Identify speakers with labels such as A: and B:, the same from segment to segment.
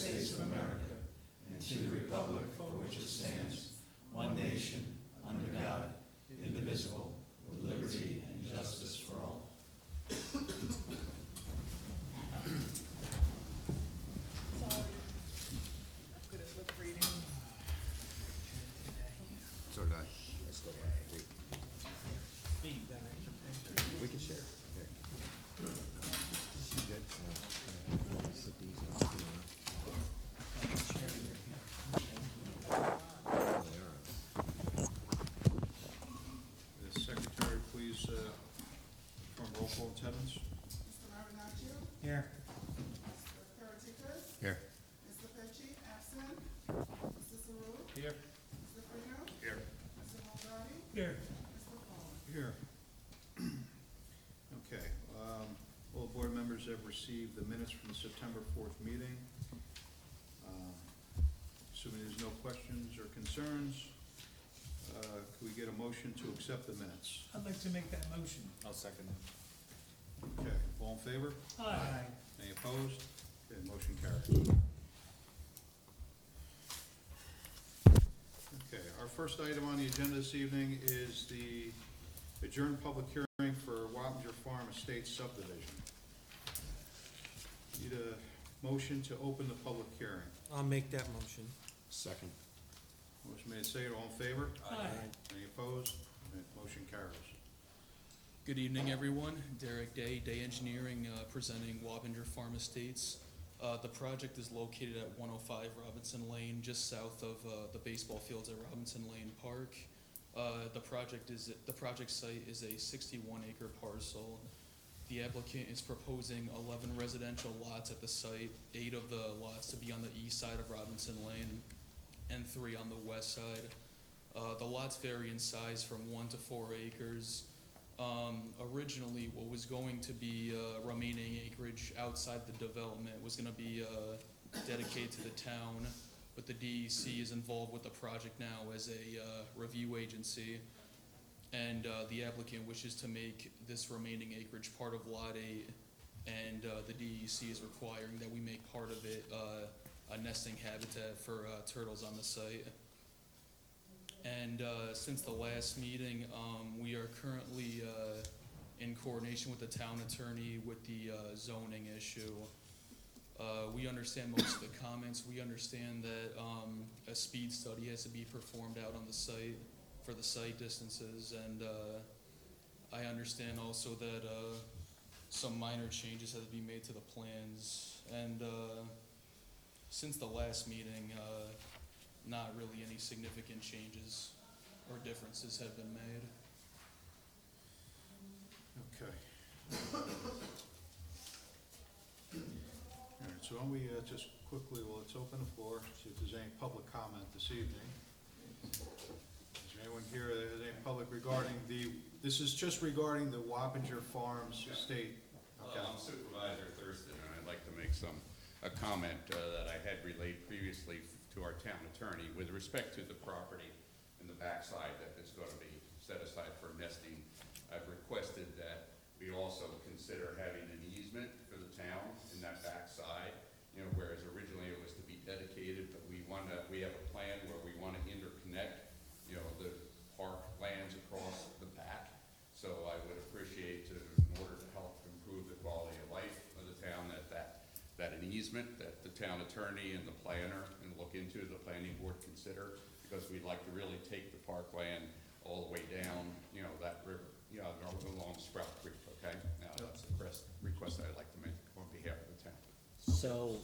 A: States of America and to the republic for which it stands, one nation, under God, indivisible, with liberty and justice for all.
B: Good at lip reading.
C: So did I. Let's go back. We can share. Here. You good? Sit these up here.
D: The secretary, please, from roll call attendance.
E: Mr. Marinaccio?
B: Here.
E: Mr. Curatikas?
C: Here.
E: Mr. Pecci, absent. Mr. Saru?
D: Here.
E: Mr. Bruno?
D: Here.
E: Mr. Mulgari?
B: Here.
E: Mr. Cohen?
D: Here. Okay, all board members have received the minutes from the September 4th meeting. Assuming there's no questions or concerns, could we get a motion to accept the minutes?
B: I'd like to make that motion.
C: I'll second it.
D: Okay, all in favor?
B: Aye.
D: Any opposed? Okay, motion carries. Okay, our first item on the agenda this evening is the adjourned public hearing for Wappinger Farm Estates subdivision. Need a motion to open the public hearing.
F: I'll make that motion.
C: Second.
D: Motion made, say it, all in favor?
B: Aye.
D: Any opposed? Okay, motion carries.
G: Good evening, everyone. Derek Day, Day Engineering, presenting Wappinger Farm Estates. The project is located at 105 Robinson Lane, just south of the baseball fields at Robinson Lane Park. The project site is a 61-acre parcel. The applicant is proposing 11 residential lots at the site, 8 of the lots to be on the east side of Robinson Lane, and 3 on the west side. The lots vary in size from 1 to 4 acres. Originally, what was going to be remaining acreage outside the development was going to be dedicated to the town, but the DEC is involved with the project now as a review agency, and the applicant wishes to make this remaining acreage part of Lot 8, and the DEC is requiring that we make part of it a nesting habitat for turtles on the site. And since the last meeting, we are currently in coordination with the town attorney with the zoning issue. We understand most of the comments. We understand that a speed study has to be performed out on the site for the site distances, and I understand also that some minor changes have to be made to the plans. And since the last meeting, not really any significant changes or differences have been made.
D: Okay. All right, so why don't we just quickly, well, let's open the floor, see if there's any public comment this evening. Is there anyone here that has any public regarding this is just regarding the Wappinger Farms estate? Okay.
H: I'm Supervisor Thurston, and I'd like to make a comment that I had relayed previously to our town attorney with respect to the property in the backside that is going to be set aside for nesting. I've requested that we also consider having an easement for the town in that backside, whereas originally it was to be dedicated, but we have a plan where we want to interconnect, the park lands across the back. So I would appreciate in order to help improve the quality of life of the town, that an easement that the town attorney and the planner and look into, the planning board consider, because we'd like to really take the parkland all the way down, that river, along Sprout Creek, okay? Now, that's the request I'd like to make on behalf of the town.
I: So,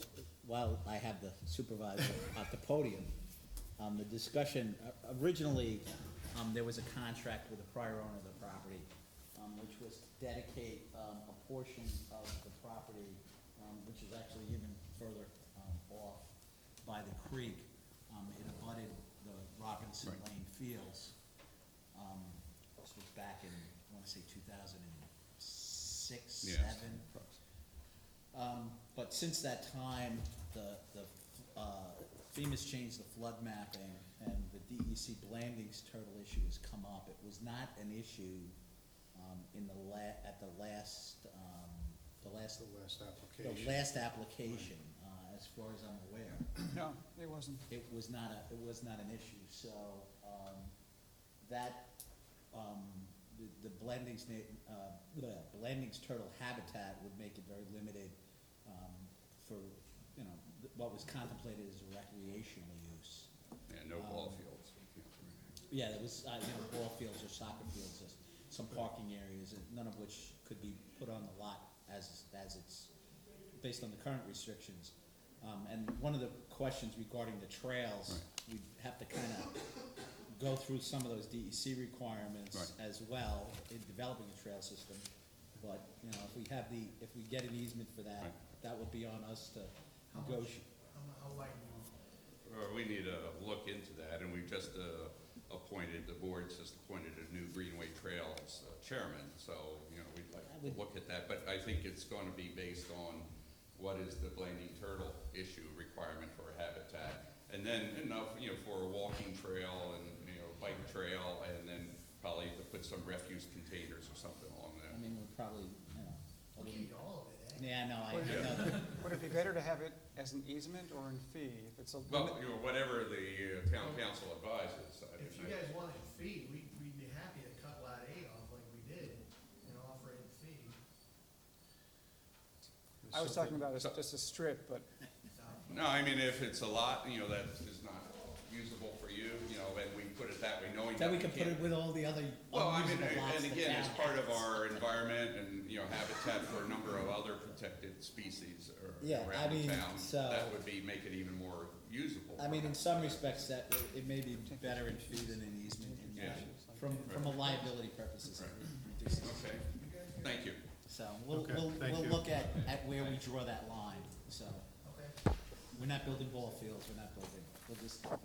I: while I have the supervisor at the podium, the discussion, originally, there was a contract with the prior owner of the property, which was to dedicate a portion of the property, which is actually even further off by the creek. It abutted the Robinson
H: Right.
I: Lane Fields. This was back in, I want to say 2006,
H: Yes.
I: 7. But since that time, the FEMA's changed the flood mapping, and the DEC Blandings turtle issue has come up. It was not an issue in the last
D: The last application.
I: the last application. as far as I'm aware.
B: No, it wasn't.
I: It was not an issue, so, that, the Blanding's turtle habitat would make it very limited, for, what was contemplated as a recreational use.
H: And no ball fields.
I: Yeah, there was, ball fields or soccer fields, just some parking areas, and none of which could be put on the lot as it's, based on the current restrictions. And one of the questions regarding the trails, we'd have to kind of go through some of those DEC requirements
H: Right.
I: as well in developing a trail system. But, if we get an easement for that,
H: Right.
I: that would be on us to negotiate.
A: How wide
H: We need to look into that, and we've just appointed, the board's just appointed a new Greenway Trails chairman, so, we'd like to look at that. But I think it's gonna be based on what is the Blanding turtle issue requirement for a habitat. And then enough, for a walking trail and, bike trail, and then probably to put some refuse containers or something along
I: I
H: that.
I: mean, we're probably,
A: all of it,
I: yeah, no, I
B: Would it-
I: know that.
B: Would it be better to have it as an easement or in fee? If it's a
H: Well,
B: limit,
H: whatever the town council advises.
A: If you guys want a fee, we'd be happy to cut lot 8 off like we did, and offer it a fee.
B: I was talking about just a strip, but
H: No, I mean, if it's a lot, that is not usable for you, and we put it that way, knowing that
I: Then we
H: we
I: can put
H: can't.
I: it with all the other
H: Well, I mean,
I: unusable lots
H: and
I: the
H: again,
I: town
H: it's part of
I: has.
H: our environment and, habitat for a number of other protected species
I: Yeah, I
H: around the
I: mean,
H: town.
I: so-
H: That would make it even more usable.
I: I mean, in some respects, that, it may be better in fee than in easement, in that, from a liability purposes. it reduces.
H: Okay, thank you.
I: So, we'll,
D: Okay,
I: we'll,
D: thank
I: we'll
D: you.
I: look at where we draw that line, so.
A: Okay.
I: We're not building ball fields, we'll just,
D: Okay.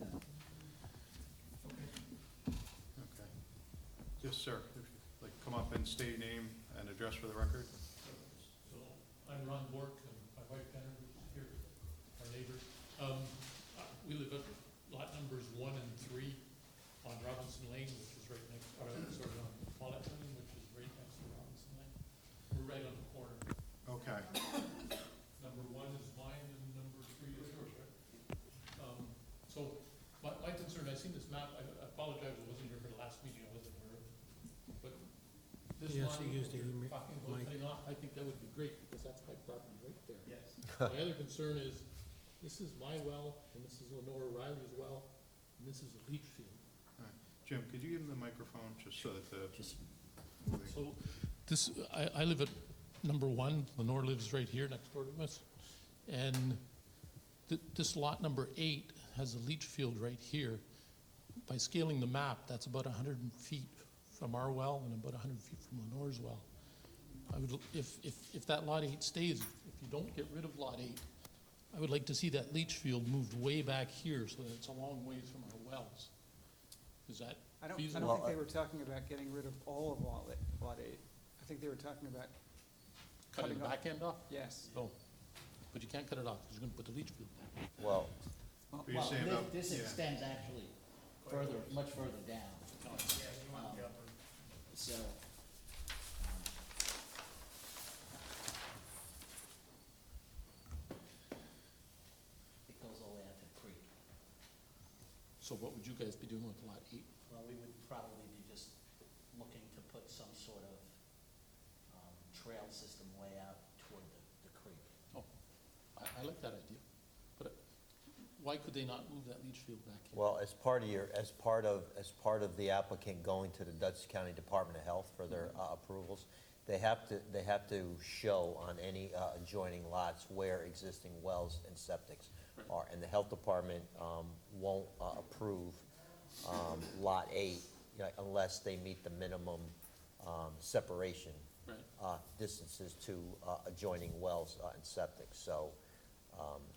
D: Yes, sir. If you'd like to come up and state your name and address for the record.
F: So, I'm Ron Bork, and my wife Tanner, who's here, our neighbors. We live at lot numbers 1 and 3 on Robinson Lane, which is right next, on Follett Lane, which is right next to Robinson Lane. We're right on the corner.
D: Okay.
F: Number 1 is mine, and number 3 is yours, right? So, my concern, I seen this map, I apologize, I wasn't here for the last meeting, I wasn't aware of it. But this
J: Yes,
F: line,
J: he used
F: you're
J: the
F: talking about
J: mic.
F: cutting off, I think that would be great, because that's my property right there.
A: Yes.
F: My other concern is, this is my well, and this is Lenore Riley's well, and this is a leach field.
D: Jim, could you give him the microphone just so that the.
F: So, this, I live at number 1, Lenore lives right here next door to us. And this lot number 8 has a leach field right here. By scaling the map, that's about 100 feet from our well and about 100 feet from Lenore's well. I would, if that lot 8 stays, if you don't get rid of lot 8, I would like to see that leach field moved way back here so that it's a long ways from our wells. Is that
B: I don't
F: feasible?
B: think they were talking about getting rid of all of lot 8. I think they were talking about,
F: Cutting the
B: cutting off-
F: back end off?
B: yes.
F: Oh, but you can't cut it off, because you're gonna put the leach field back.
C: Well,
D: But you're saying about-
I: this
D: yeah.
I: extends actually much further down,
A: Yeah, you want the upper.
I: so. It goes all the way out to the creek.
F: So what would you guys be doing with lot 8?
I: Well, we would probably be just looking to put some sort of, trail system way out toward the creek.
F: Oh, I like that idea, but why could they not move that leach field back here?
C: well, as part of the applicant going to the Dutchess County Department of Health for their approvals, they have to show on any adjoining lots where existing wells and septics are. And the health department won't approve Lot 8, unless they meet the minimum separation
F: Right,
C: distances to adjoining wells and septics. So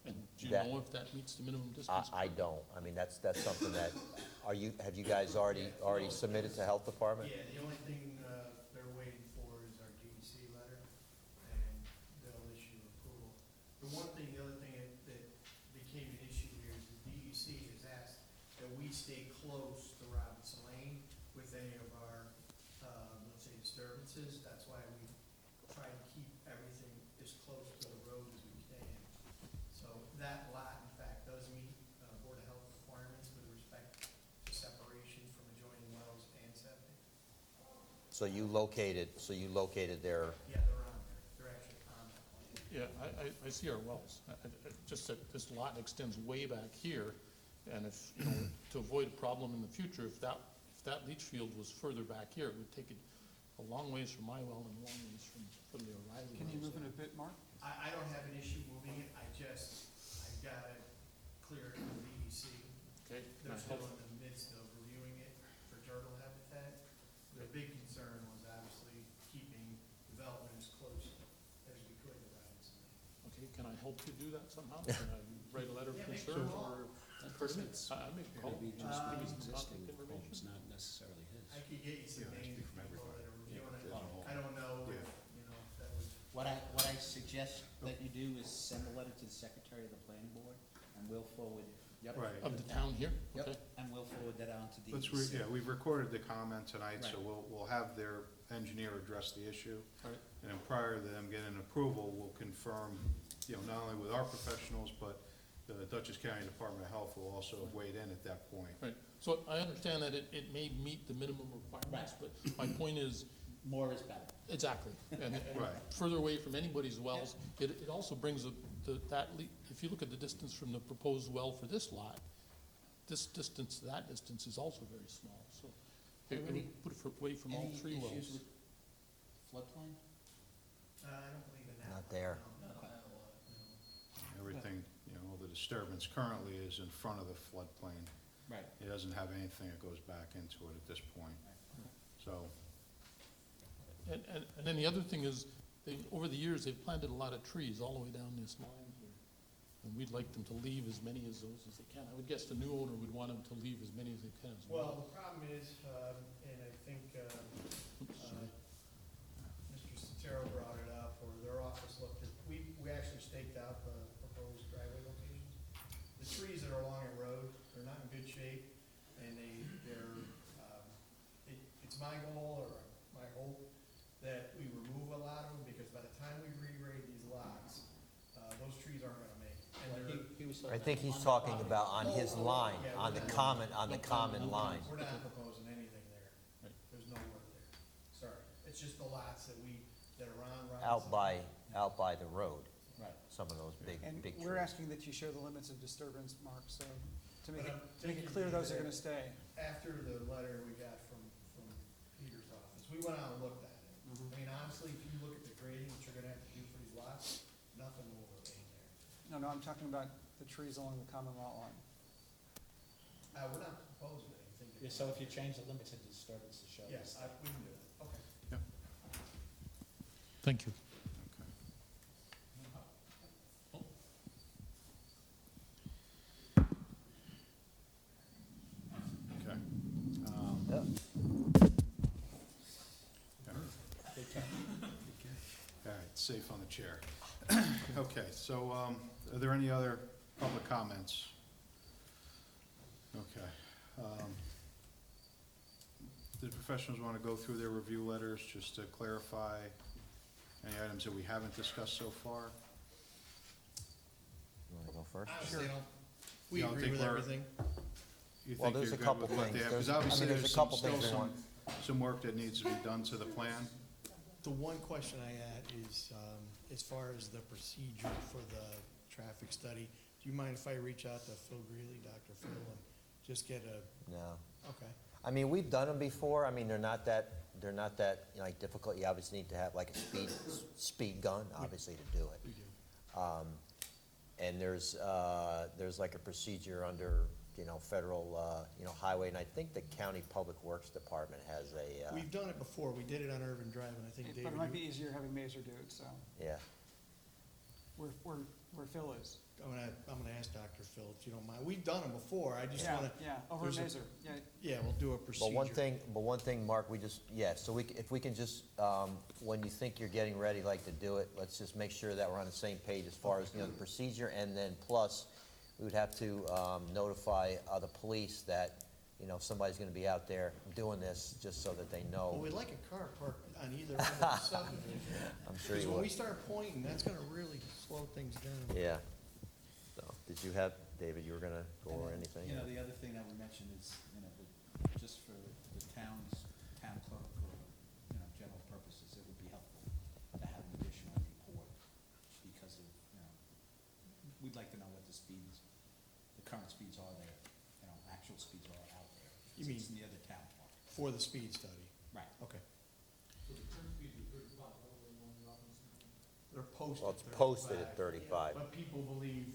F: and do you
C: that-
F: know if that meets the minimum distance?
C: I don't. I mean, that's something that, have you guys already submitted to health department?
A: Yeah, the only thing they're waiting for is our DEC letter, and they'll issue approval. The other thing that became an issue here is the DEC has asked that we stay close to Robinson Lane with any of our, let's say, disturbances. That's why we try to keep everything as close to the road as we can. So that
C: So you located their,
A: Yeah, they're on there, they're actually on that plan.
F: Yeah, I see our wells. Just that this lot extends way back here, and if, you know, to avoid a problem in the future, if that leach field was further back here, it would take it a long ways from my well and a long ways from the O'Reilly.
B: Can you
F: wells.
B: move it a bit, Mark?
A: I don't have an issue moving it, I've gotta clear it with DEC.
F: Okay,
A: They're
F: can I
A: still
F: help?
A: in the midst of reviewing it for turtle habitat. The big concern was obviously keeping development as close as we could to Robinson Lane.
F: Okay, can I help you do that somehow? Can I write a letter of
A: Yeah, make
F: concern
A: sure.
F: or permit? I make a call.
I: Maybe
A: just
F: Maybe
A: from
F: some contact information.
I: not necessarily his.
A: I could get you some
D: Yeah, it
A: names
D: has to be
A: of
D: from
A: people that are reviewing it.
D: Yeah.
A: I don't know if,
D: Yeah.
A: you know, if that would,
I: What I suggest that you do is send a letter to the secretary of the planning board, and we'll forward. Yep.
D: Right.
F: Of the town here?
I: Yep,
F: Okay.
I: and we'll forward that on to DEC.
D: Yeah, we've recorded the comment tonight, so
I: Right.
D: we'll have their engineer address the issue.
F: All right.
D: And then prior to them getting approval, we'll confirm, you know, not only with our professionals, but the Dutchess County Department of Health will also have weighed in at that point.
F: Right, so I understand that it may meet the minimum requirements, but my point is,
I: More is better.
F: exactly. And
D: Right.
F: further away from anybody's wells, it also brings if you look at the distance from the proposed well for this lot, this distance, to that distance is also very small, so it would put it away from all three
I: Any
F: wells.
I: issues with floodplain?
A: I don't believe in that.
C: Not there.
A: No,
I: Okay.
A: no.
D: Everything, you know, the disturbance currently is in front of the floodplain.
I: Right.
D: It doesn't have anything that goes back into it at this point. So,
F: And then the other thing is, over the years, they've planted a lot of trees all the way down this line here. And we'd like them to leave as many of those as they can. I would guess the new owner would want them to leave as many as they can as
A: Well,
F: well.
A: the problem is, and I think,
F: Oops, sorry.
A: Mr. Sotero brought it up, or their office looked at, we actually staked out the proposed driveway locations. The trees that are along the road, they're not in good shape, and it's my goal, or my hope, that we remove a lot of them, because by the time we regrade these lots, those trees aren't gonna make it. And they're,
I: He was
C: I think he's talking about on his line, on the common line.
A: we're not proposing anything there.
F: Right.
A: There's no work there. Sorry. It's just the lots that are on Robinson.
C: Out by the road,
I: Right.
C: some of those big
B: And
C: trees.
B: we're asking that you show the limits of disturbance, Mark, so to make
A: But
B: it,
A: I'm
B: to make it
A: thinking
B: clear those are
A: that-
B: gonna stay.
A: After the letter we got from Peter's office, we went out and looked at it.
B: Mhm.
A: I mean, honestly, if you look at the grading that you're gonna have to do for these lots, nothing will remain there.
B: No, I'm talking about the trees along the common lot line.
A: We're not proposing anything.
I: Yeah, so if you change the limits of disturbance to show.
A: Yes, we can do that. Okay.
F: Thank you.
D: okay.
C: Yeah.
D: All right, safe on the chair. Okay, so, are there any other public comments? Okay. The professionals want to go through their review letters just to clarify any items that we haven't discussed so far?
C: You wanna go first?
A: Honestly, we
D: You don't
A: agree
D: think
A: with
D: we're-
A: everything.
D: You
C: Well,
D: think
C: there's
D: you're
C: a
D: good
C: couple
D: with what they
C: things.
D: have?
C: There's-
D: Because obviously
C: there's
D: there's
C: a couple
D: still
C: things they want.
D: some work that needs to be done to the plan.
A: The one question I had is, as far as the procedure for the traffic study, do you mind if I reach out to Phil Greeley, Dr. Phil, and just get
C: No.
A: okay.
C: I mean, we've done them before. I mean, they're not that, like, difficult. You obviously need to have like a speed gun, obviously, to do it.
A: We do.
C: And there's like a procedure under, federal, highway, and I think the county public works department has a,
A: We've done it before. We did it on Irvin Drive, and I think
B: But
A: David,
B: it might be easier having Mazer do it, so,
C: yeah.
B: where Phil is.
A: I'm gonna ask Dr. Phil, if you don't mind. We've done them before. I just
B: Yeah,
A: wanna,
B: yeah, over
A: there's a-
B: Mazer, yeah.
A: yeah, we'll do a procedure.
C: But one thing, Mark, so if we can just, when you think you're getting ready, like, to do it, let's just make sure that we're on the same page as far as, the procedure, and then plus, we would have to, notify, the police that, somebody's gonna be out there doing this, just so that they
A: Well,
C: know.
A: we'd like a car parked on either end of the subdivision.
C: I'm sure
A: Because
C: you
A: when we
C: would.
A: start pointing, that's gonna really slow things down.
C: Yeah. So, did you have, David, you were gonna go over
I: And then,
C: anything?
I: You know, the other thing I would mention is, just for the town clerk or speeds, the current speeds are there, you know, actual speeds are out there.
A: You mean-
I: It's near the town park.
A: For the speed study.
I: Right.
A: Okay.
F: So the current speed is 35 all the way along Robinson.
A: They're posted.
C: Well, it's posted at 35.
A: But people believe,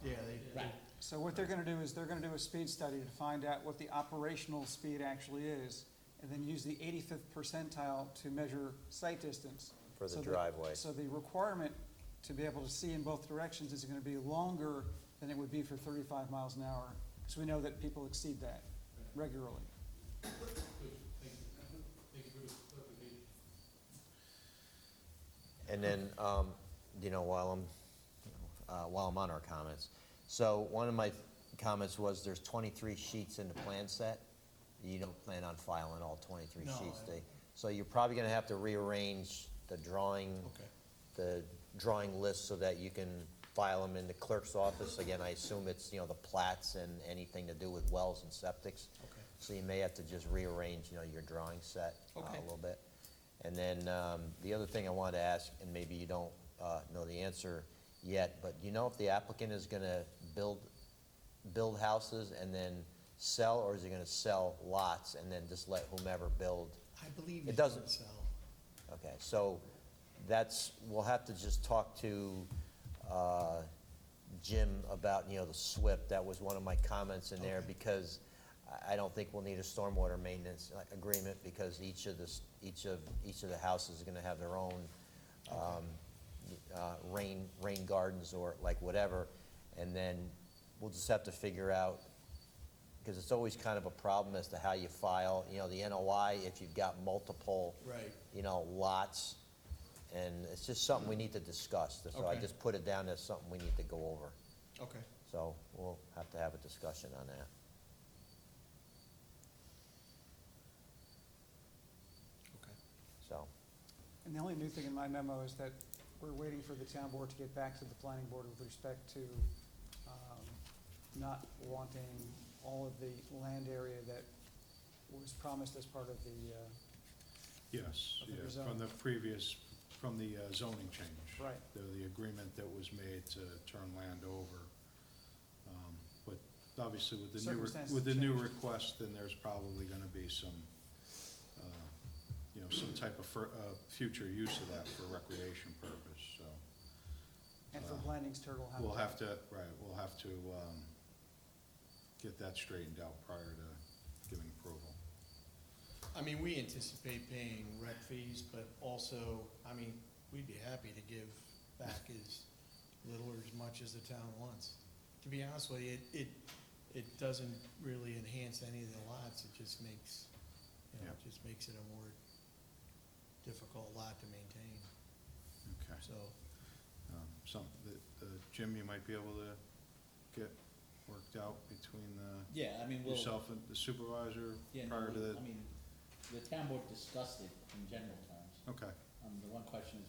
A: yeah, they.
I: Right.
B: So what they're gonna do is they're gonna do a speed study to find out what the operational speed actually is, and then use the 85th percentile to measure sight distance.
C: For the
B: So
C: driveway.
B: So the requirement to be able to see in both directions is gonna be longer than it would be for 35 miles an hour, because we know that people exceed that regularly.
F: Good, thank you. Thank you for the clarification.
C: And then, you know, while I'm on our comments, so one of my comments was there's 23 sheets in the plan set. You don't plan on filing all 23
A: No,
C: sheets,
A: I-
C: so you're probably gonna have to rearrange the drawing,
A: Okay.
C: the drawing list so that you can file them in the clerk's office. Again, I assume it's, you know, the plats and anything to do with wells and septics.
A: Okay.
C: So you may have to just rearrange, you know, your drawing set
A: Okay.
C: a little bit. And then, the other thing I wanted to ask, and maybe you don't, know the answer yet, but do you know if the applicant is gonna build houses and then sell, or is he gonna sell lots and then just let whomever build?
A: I believe
C: It
A: it
C: doesn't-
A: doesn't sell.
C: Okay, so we'll have to just talk to, Jim about, you know, the SWIP. That was one of my comments in there,
A: Okay.
C: because I don't think we'll need a stormwater maintenance agreement, because each of the houses is gonna have their own, rain gardens or like whatever. And then we'll just have to figure out, because it's always kind of a problem as to how you file, you know, the NOI, if you've got multiple,
A: Right.
C: you know, lots. And it's just something we need to discuss. So I
A: Okay.
C: just put it down as something we need to go over.
A: Okay.
C: So we'll have to have a discussion on that.
A: Okay.
C: So,
B: And the only new thing in my memo is that we're waiting for the town board to get back to the planning board with respect to not wanting all of the land area that was promised as part of the,
D: Yes,
B: Of the
D: yeah,
B: zone.
D: from the zoning change.
B: Right.
D: The agreement that was made to turn land over. But obviously with the
B: Circumstances
D: with the new
B: changed.
D: request, then there's probably gonna be some, you know, some type of future use of that for recreation purpose, so.
B: and for Blandings Turtle Habitat.
D: We'll have to get that straightened out prior to giving approval.
A: I mean, we anticipate paying rec fees, but also, I mean, we'd be happy to give back as little or as much as the town wants. To be honest with you, it doesn't really enhance any of the lots, it just makes, you know, it
D: Yeah.
A: just makes it a more difficult lot to maintain,
D: Okay.
A: so.
D: Jim, you might be able to get worked out between
I: Yeah, I mean, we'll.
D: yourself and the supervisor
I: Yeah, no,
D: prior to the,
I: I mean, the town board discussed it in general terms.
D: okay.
I: The one question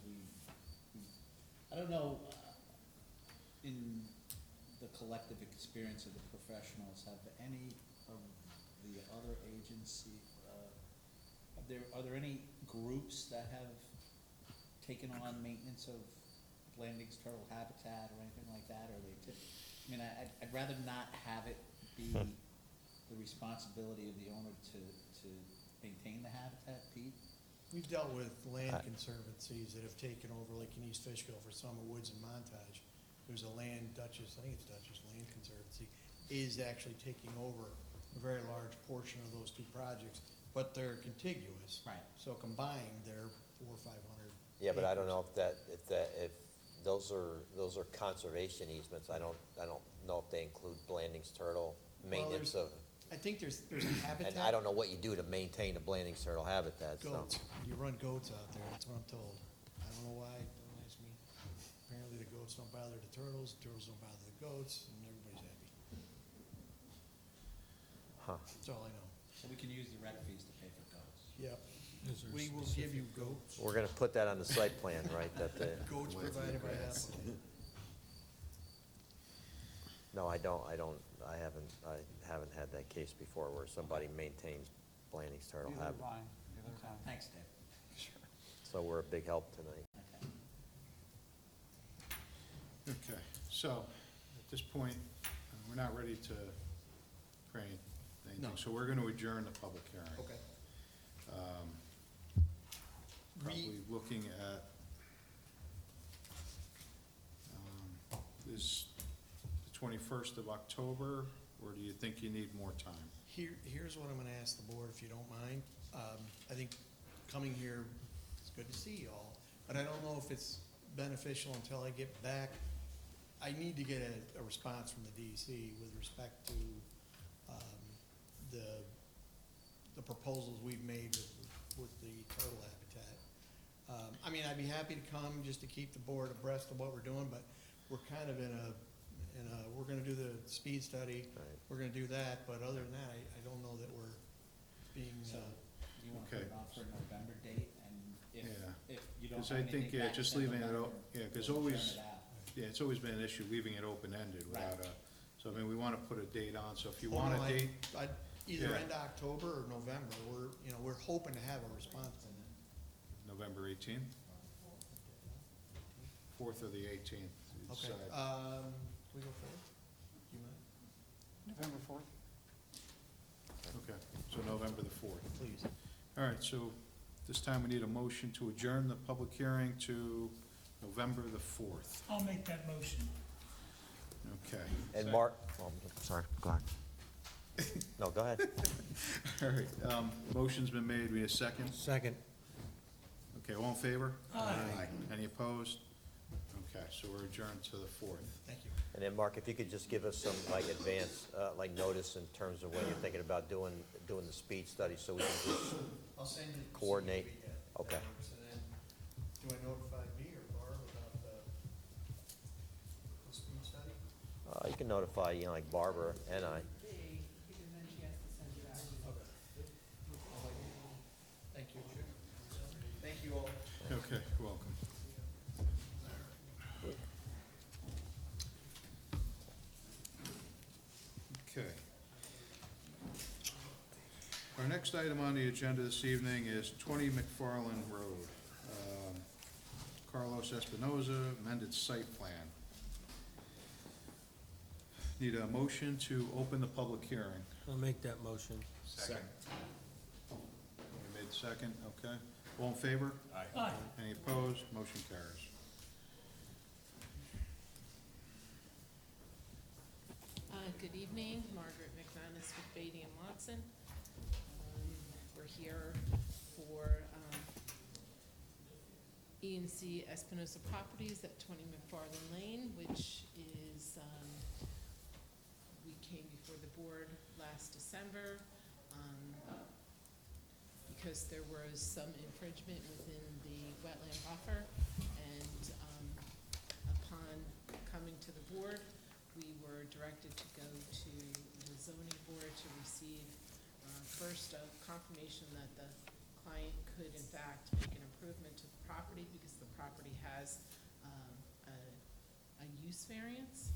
I: is I don't know, in the collective experience of the professionals, have any of the other agency, are there any groups that have taken on maintenance of Blandings Turtle Habitat or anything like that, or I mean, I'd rather not have it be the responsibility of the owner to maintain the habitat, Pete.
A: We've dealt with land
C: I-
A: conservancies that have taken over, like in East Fishkill for Summer Woods and Montage. There's a land, Dutchess, I think it's Dutchess Land Conservancy, is actually taking over a very large portion of those two projects, but they're contiguous.
I: Right.
A: So combined, they're 400 or 500.
C: yeah, but I don't know if those are conservation easements. I don't know if they include Blandings Turtle, maintenance of,
A: I think there's a habitat.
C: and I don't know what you do to maintain a Blandings Turtle habitat, so.
A: Goats, you run goats out there, that's what I'm told. I don't know why, don't ask me. Apparently the goats don't bother the turtles don't bother the goats, and everybody's happy.
C: Huh.
A: That's all I know.
I: So we can use the rec fees to pay for goats.
A: Yep. We will give you goats.
C: We're gonna put that on the site plan, right, that the,
A: Goats provided by applicant.
C: no, I haven't had that case before where somebody maintains Blandings Turtle
B: Neither have
C: habitat.
B: I, neither have I.
I: Thanks, Dave.
C: So we're a big help tonight.
I: Okay.
D: Okay, so, this point, we're not ready to pray anything,
A: No.
D: so we're gonna adjourn the public hearing.
A: Okay.
D: Probably looking at, is the 21st of October, or do you think you need more time?
A: Here's what I'm gonna ask the board, if you don't mind. I think coming here, it's good to see you all, but I don't know if it's beneficial until I get back. I need to get a response from the DEC with respect to, the proposals we've made with the turtle habitat. I mean, I'd be happy to come just to keep the board abreast of what we're doing, but we're kind of we're gonna do the speed study.
C: Right.
A: We're gonna do that, but other than that, I don't know that we're being,
I: So, you want to put
D: Okay.
I: it on for a November date, and
D: Yeah.
I: if you don't
D: Because
I: have
D: I
I: anything
D: think, yeah,
I: back to
D: just
I: send
D: leaving it,
I: November,
D: yeah, because
I: we'll
D: always,
I: adjourn it out.
D: yeah, it's always been an issue, leaving it open-ended without
I: Right.
D: so I mean, we want to put a date on, so if you
A: Oh,
D: want
A: no,
D: a date,
A: I'd either
D: Yeah.
A: end of October or November. We're hoping to have a response in it.
D: November 18th? 4th or the 18th? you
A: Okay,
D: decide.
A: can we go forward? Do you mind?
B: November 4th?
D: Okay, so November the 4th.
A: Please.
D: All right, so this time we need a motion to adjourn the public hearing to November the 4th.
J: I'll make that motion.
D: Okay.
C: And Mark, oh, sorry, go ahead. No, go ahead.
D: All right, motion's been made, we have a second?
K: Second.
D: Okay, all in favor?
J: Aye.
D: Any opposed? Okay, so we're adjourned to the 4th.
A: Thank you.
C: And then, Mark, if you could just give us some, like, advance, like, notice in terms of when you're thinking about doing the speed study, so we can just,
A: I'll send you.
C: Coordinate.
A: CPV, that
C: Okay.
A: works. And then, do I notify me or Barb about the speed study?
C: you can notify, like, Barbara and I.
A: Okay. Thank you. Thank you all.
D: Okay, welcome. Okay. Our next item on the agenda this evening is 20 McFarland Road. Carlos Espinoza, amended site plan. Need a motion to open the public hearing.
K: I'll make that motion.
D: Second. We made second, okay. All in favor?
J: Aye.
D: Any opposed? Motion carries.
L: Good evening, Margaret McManus with Beatty and Watson. We're here for E&C Espinosa Properties at 20 McFarland Lane, which is, we came before the board last December because there was some infringement within the wetland buffer, and upon coming to the board, we were directed to go to the zoning board to receive first a confirmation that the client could in fact make an improvement to the property because the property has a use variance.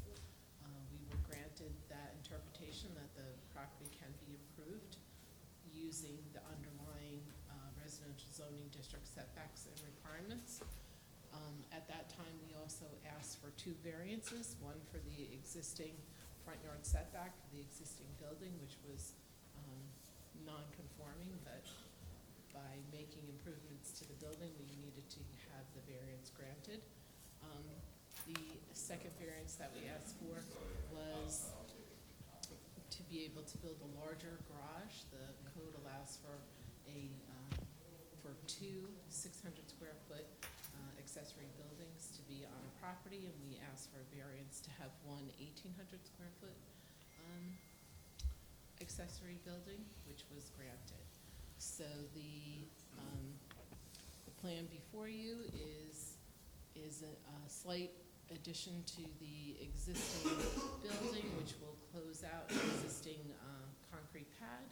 L: We were granted that interpretation that the property can be improved using the underlying residential zoning district setbacks and requirements. At that time, we also asked for 2 variances, one for the existing front yard setback for the existing building, which was non-conforming, but by making improvements to the building, we needed to have the variance granted. The second variance that we asked for was to be able to build a larger garage. The code allows for for 2 600 square foot accessory buildings to be on a property, and we asked for a variance to have 1 1,800 square foot accessory building, which was granted. So the plan before you is a slight addition to the existing building, which will close out the existing concrete pad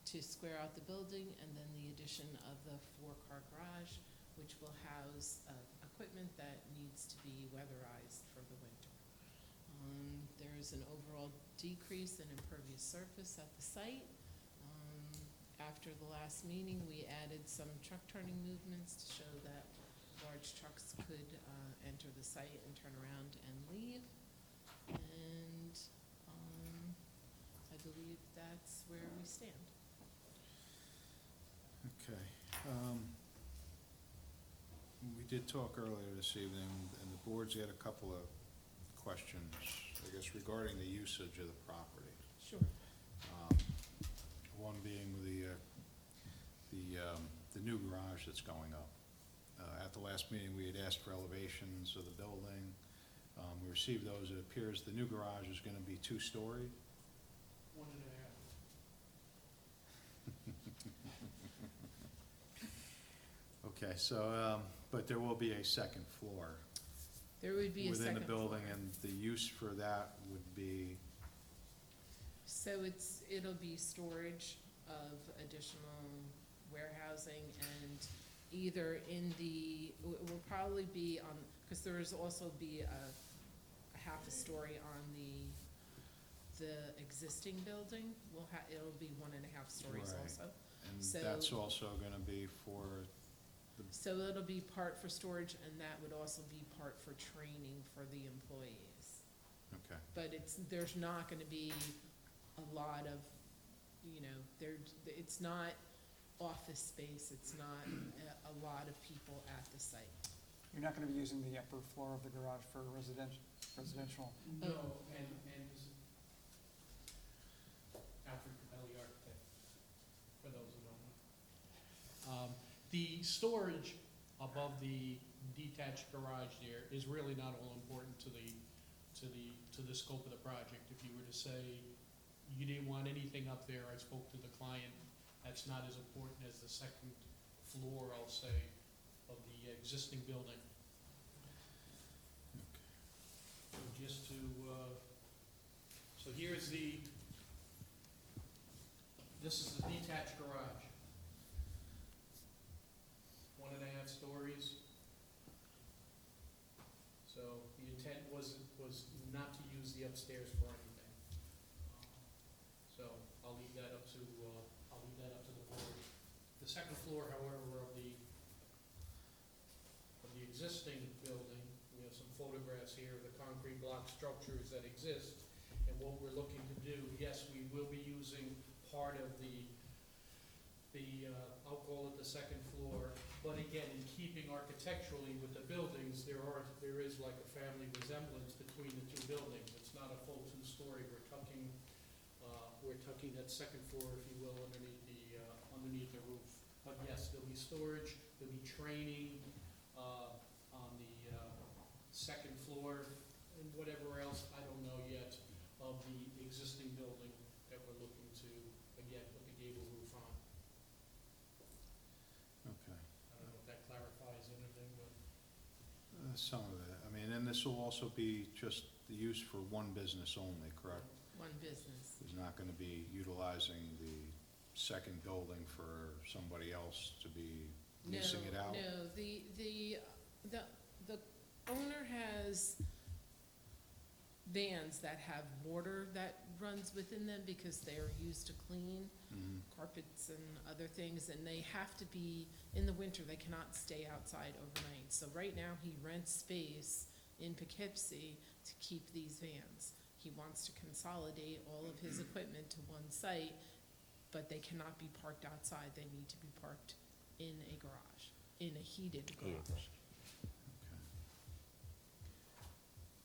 L: to square out the building, and then the addition of the 4-car garage, which will house equipment that needs to be weatherized for the winter. There is an overall decrease in impervious surface at the site. After the last meeting, we added some truck turning movements to show that large trucks could enter the site and turn around and leave. And believe that's where we stand.
D: Okay. We did talk earlier this evening, and the board's got a couple of questions, I guess, regarding the usage of the property.
L: Sure.
D: One being the new garage that's going up. At the last meeting, we had asked for elevations of the building. We received those. It appears the new garage is gonna be 2-story.
A: 1.5.
D: Okay, so, but there will be a second floor
L: There would be a
D: within
L: second
D: the building,
L: floor.
D: and the use for that would be,
L: So it'll be storage of additional warehousing and either in the, it will probably be on, because there is also be a half a story on the existing building. It'll be 1.5 stories
D: Right.
L: also.
D: and
L: So-
D: that's also gonna be for,
L: So it'll be part for storage and that would also be part for training for the employees.
D: okay.
L: But there's not gonna be a lot of, it's not office space, it's not a lot of people at the site.
B: You're not gonna be using the upper floor of the garage for residential.
A: No, and this is Alfred Capelli, architect, for those who don't know. The storage above the detached garage there is really not all important to the scope of the project. If you were to say you didn't want anything up there, I spoke to the client, that's not as important as the second floor, I'll say, of the existing building. So just to, so here's this is the detached garage. 1.5 stories. So the intent was not to use the upstairs for anything. So I'll leave that up to the board. The second floor, however, of the existing building, we have some photographs here of the concrete block structures that exist. And what we're looking to do, yes, we will be using part of I'll call it the second floor, but again, in keeping architecturally with the buildings, there is like a family resemblance between the two buildings. It's not a full 2-story, we're tucking that second floor, if you will, underneath the roof. But yes, there'll be storage, there'll be training, on the, second floor, and whatever else, I don't know yet, of the existing building that we're looking to, again, put the gable roof on.
D: Okay.
A: I don't know if that clarifies anything, but.
D: Some of it, I mean, and this will also be just the use for one business only, correct?
L: One business.
D: He's not gonna be utilizing the second building for somebody else to be leasing it out?
L: No, the owner has vans that have water that runs within them because they are used to clean
D: Mhm.
L: carpets and other things, and they have to be, in the winter, they cannot stay outside overnight. So right now, he rents space in Poughkeepsie to keep these vans. He wants to consolidate all of his equipment to one site, but they cannot be parked outside, they need to be parked in a garage, in a heated garage.
D: Okay.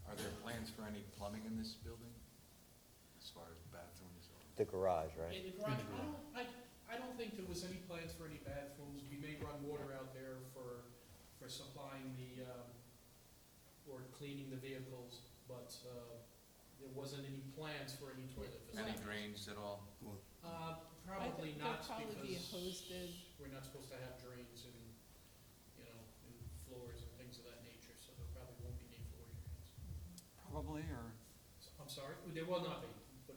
J: Are there plans for any plumbing in this building, as far as bathrooms or?
C: The garage, right?
A: In the garage, I don't think there was any plans for any bathrooms. We may run water out there for supplying or cleaning the vehicles, but, there wasn't any plans for any toilet
J: Any
A: facilities.
J: drains at all?
A: Probably not,
L: There'll probably be a
A: because
L: hose bib.
A: we're not supposed to have drains in floors and things of that nature, so there probably won't be any floor drains.
B: Probably, or,
A: I'm sorry, there will not be, but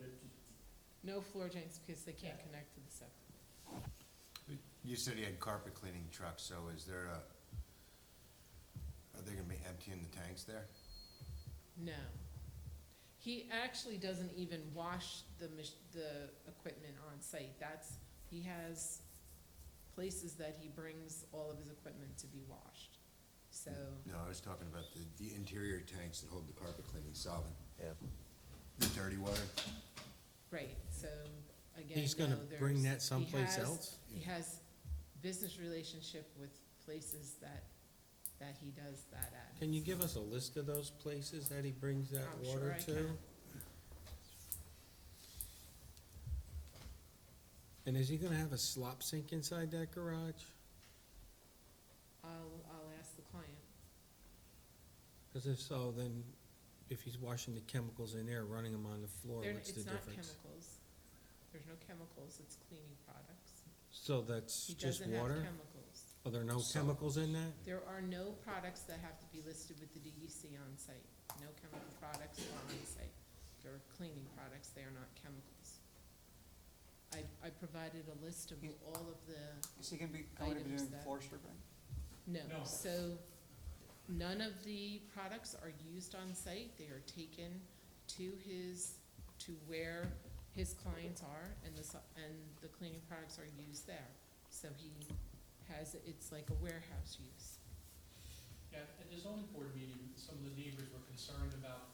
L: No floor drains because they can't connect to the septic.
J: You said you had carpet cleaning trucks, so are they gonna be emptying the tanks there?
L: No. He actually doesn't even wash the equipment on site. He has places that he brings all of his equipment to be washed. So,
J: No, I was talking about the interior tanks that hold the carpet cleaning solvent.
C: Yeah.
J: The dirty water?
L: Right, so again,
K: He's gonna
L: no,
K: bring
L: there's-
K: that someplace
L: he has-
K: else?
L: He has business relationship with places that he does that at.
K: Can you give us a list of those places that he brings that
L: I'm sure
K: water
L: I
K: to?
L: can.
K: And is he gonna have a slop sink inside that garage?
L: I'll ask the client.
K: Cause if so, then if he's washing the chemicals in there, running them on the floor,
L: There-
K: what's the
L: It's not
K: difference?
L: chemicals. There's no chemicals, it's cleaning products.
K: So that's
L: He
K: just
L: doesn't have
K: water?
L: chemicals.
K: Are there no
J: So-
K: chemicals in that?
L: There are no products that have to be listed with the DEC on site. No chemical products are on site. They're cleaning products, they are not chemicals. I provided a list of all of the,
B: Is he going to be
L: Items
B: doing
L: that-
B: floor stripping?
L: no, so none of the products are used on site. They are taken to where his clients are, and the cleaning products are used there. So it's like a warehouse use.
M: Yeah, at the zoning board meeting, some of the neighbors were concerned about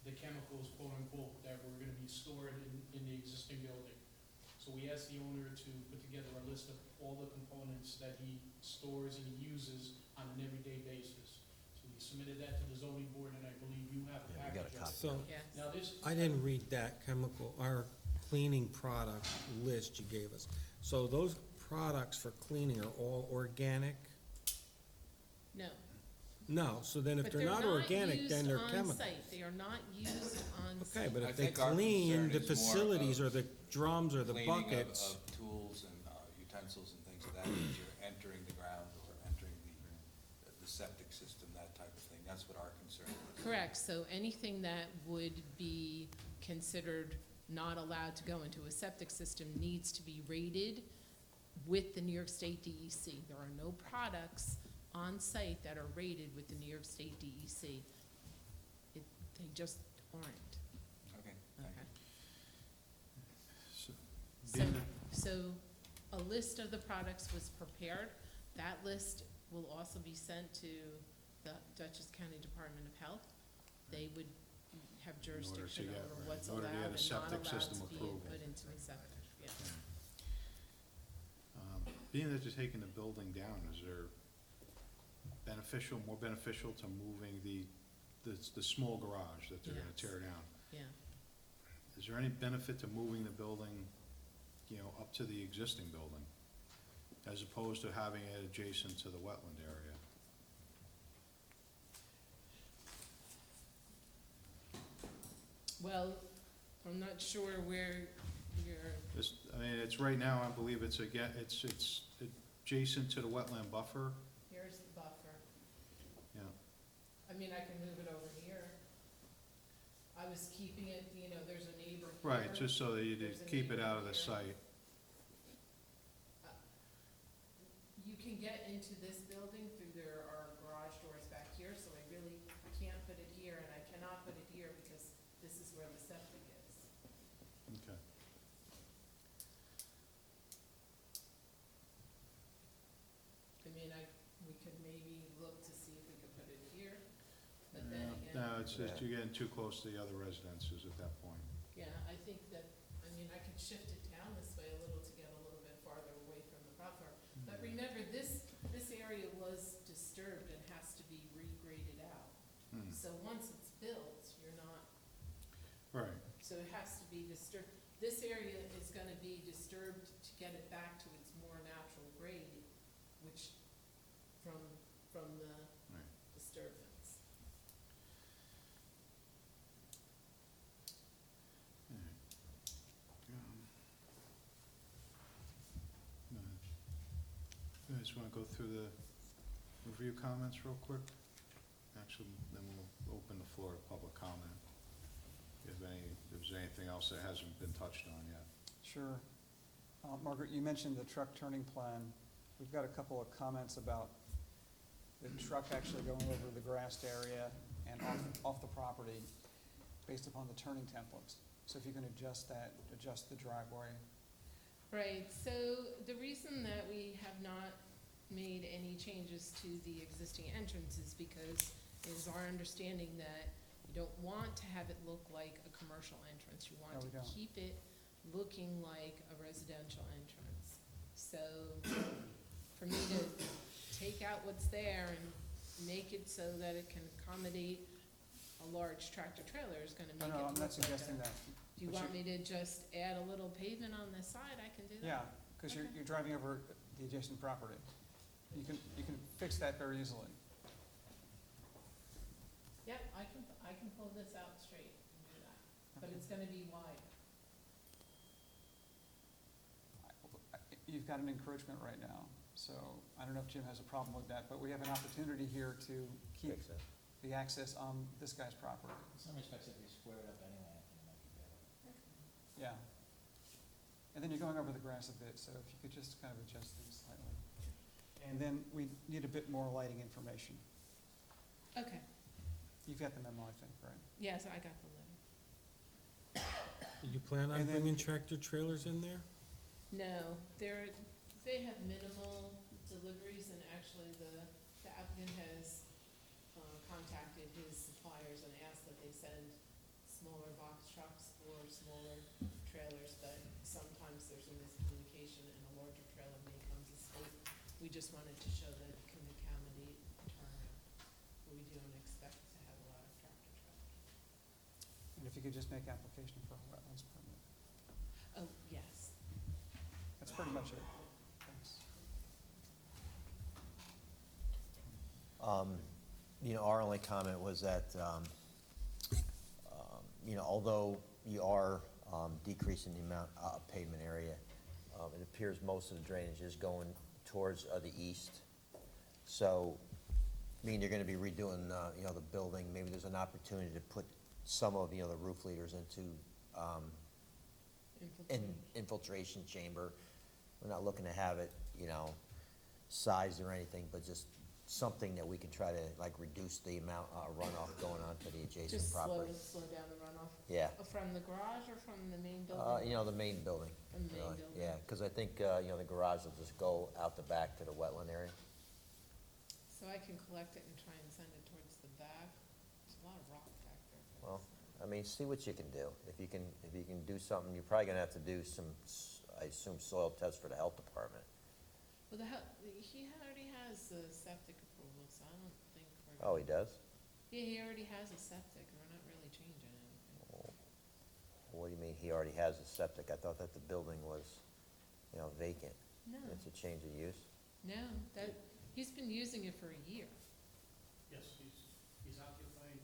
M: the chemicals, quote unquote, that were gonna be stored in the existing building. So we asked the owner to put together a list of all the components that he stores and he uses on an everyday basis. So we submitted that to the zoning board, and I believe you have a
C: Yeah, we got a
M: package of
C: copy.
M: it.
K: So,
L: Yes.
M: Now this.
K: I didn't read that chemical, our cleaning product list you gave us. So those products for cleaning are all organic?
L: No.
K: No, so then if
L: But
K: they're not organic, then they're
L: used
K: chemical.
L: on site. They are not used on site.
K: Okay, but
J: I
K: if they
J: think our
K: clean
J: concern
K: the
J: is more
K: facilities
J: of
K: or the drums or the
J: Cleaning of-
K: buckets,
J: of tools and utensils and things of that nature, entering the ground or entering the septic system, that type of thing. That's what our concern is.
L: Correct, so anything that would be considered not allowed to go into a septic system needs to be rated with the New York State DEC. There are no products on site that are rated with the New York State DEC. They just aren't,
J: Okay, thank
L: okay?
J: you.
L: So, so a list of the products was prepared. That list will also be sent to the Dutchess County Department of Health. They would have jurisdiction
D: get-
L: over
D: right,
L: what's
D: in order
L: allowed
D: to get a
L: and not
D: septic
L: allowed
D: system
L: to be
D: approval.
L: put into a septic, yeah.
D: Being that you're taking the building down, is there more beneficial to moving the small garage that they're gonna
L: Yes.
D: tear down?
L: Yeah,
D: Is there any benefit to moving the building, up to the existing building, as opposed to having it adjacent to the wetland area?
L: well, I'm not sure where you're,
D: It's right now, I believe it's adjacent to the wetland buffer,
L: here's the buffer.
D: yeah.
L: I mean, I can move it over here. I was keeping it, there's a neighbor here.
D: Right, just so that you
L: There's a
D: keep it out of the
L: neighbor here.
D: site.
L: You can get into this building through there are garage doors back here, so I really can't put it here, and I cannot put it here because this is where the septic is.
D: Okay.
L: I mean, we could maybe look to see if we could put it here, but then again,
D: No, it's just, you're getting too close to the other residences at that point.
L: yeah, I think that, I could shift it down this way a little to get a little bit farther away from the buffer. But remember, this area was disturbed and has to be regraded out.
D: Hmm.
L: So once it's built, you're not,
D: Right,
L: so it has to be disturbed. This area is gonna be disturbed to get it back to its more natural grade, which, from the
D: right.
L: disturbance.
D: You guys wanna go through the review comments real quick? Actually, then we'll open the floor to public comment. If there's anything else that hasn't been touched on yet.
B: Sure. Margaret, you mentioned the truck turning plan. We've got a couple of comments about the truck actually going over the grassed area and off the property based upon the turning templates. So if you can adjust that, adjust the driveway.
L: Right, so the reason that we have not made any changes to the existing entrance is because it is our understanding that you don't want to have it look like a commercial entrance. You
B: No,
L: want
B: we
L: to
B: don't.
L: keep it looking like a residential entrance. So for me to take out what's there and make it so that it can accommodate a large tractor trailer is gonna
B: No,
L: make it
B: no,
L: look
B: I'm
L: like
B: not suggesting that.
L: Do you
B: But
L: want me to just add a little pavement on the side? I can do that.
B: Yeah, because you're,
L: Okay.
B: you're driving over the adjacent property. You can fix that very easily.
L: Yep, I can pull this out straight and do that, but it's gonna be wide.
B: You've got an encroachment right now, so I don't know if Jim has a problem with that, but we have an opportunity here to keep
C: Fix it.
B: the access on this guy's property.
I: In some respects, if we square it up anyway, I think it might be better.
B: Yeah. And then you're going over the grass a bit, so if you could just kind of adjust things slightly. And then we need a bit more lighting information.
L: Okay,
B: You've got the memo, I think, right?
L: yes, I got the letter.
K: Do you plan on
B: And then-
K: bringing tractor trailers in there?
L: No, they have minimal deliveries, and actually the applicant has contacted his suppliers and asked that they send smaller box trucks or smaller trailers, but sometimes there's a miscommunication and a larger trailer may come to state. We just wanted to show that it can accommodate turnaround. We don't expect to have a lot of tractor trailers.
B: And if you could just make application for a wetlands permit.
L: Oh, yes.
B: That's pretty much it. Thanks.
C: Our only comment was that, although you are decreasing the amount of pavement area, it appears most of the drainage is going towards the east. So, you're gonna be redoing, the building, maybe there's an opportunity to put some of, the roof leaders into infiltration chamber. We're not looking to have it, sized or anything, but just something that we can try to, reduce the amount of runoff going on to the adjacent
L: Just
C: property.
L: slow down the runoff.
C: Yeah,
L: From the garage or from the main building?
C: the main building.
L: From the main
C: really.
L: building.
C: Yeah, because I think, the garage will just go out the back to the wetland area.
L: So I can collect it and try and send it towards the back. There's a lot of rock back there.
C: Well, see what you can do. If you can do something, you're probably gonna have to do some, I assume, soil tests for the health department.
L: Well, he already has the septic approval, so I don't think we're.
C: Oh, he does?
L: Yeah, he already has a septic, and we're not really changing anything.
C: What do you mean, he already has a septic? I thought that the building was, vacant.
L: No,
C: It's a change of use?
L: no, he's been using it for a year.
M: Yes, he's occupying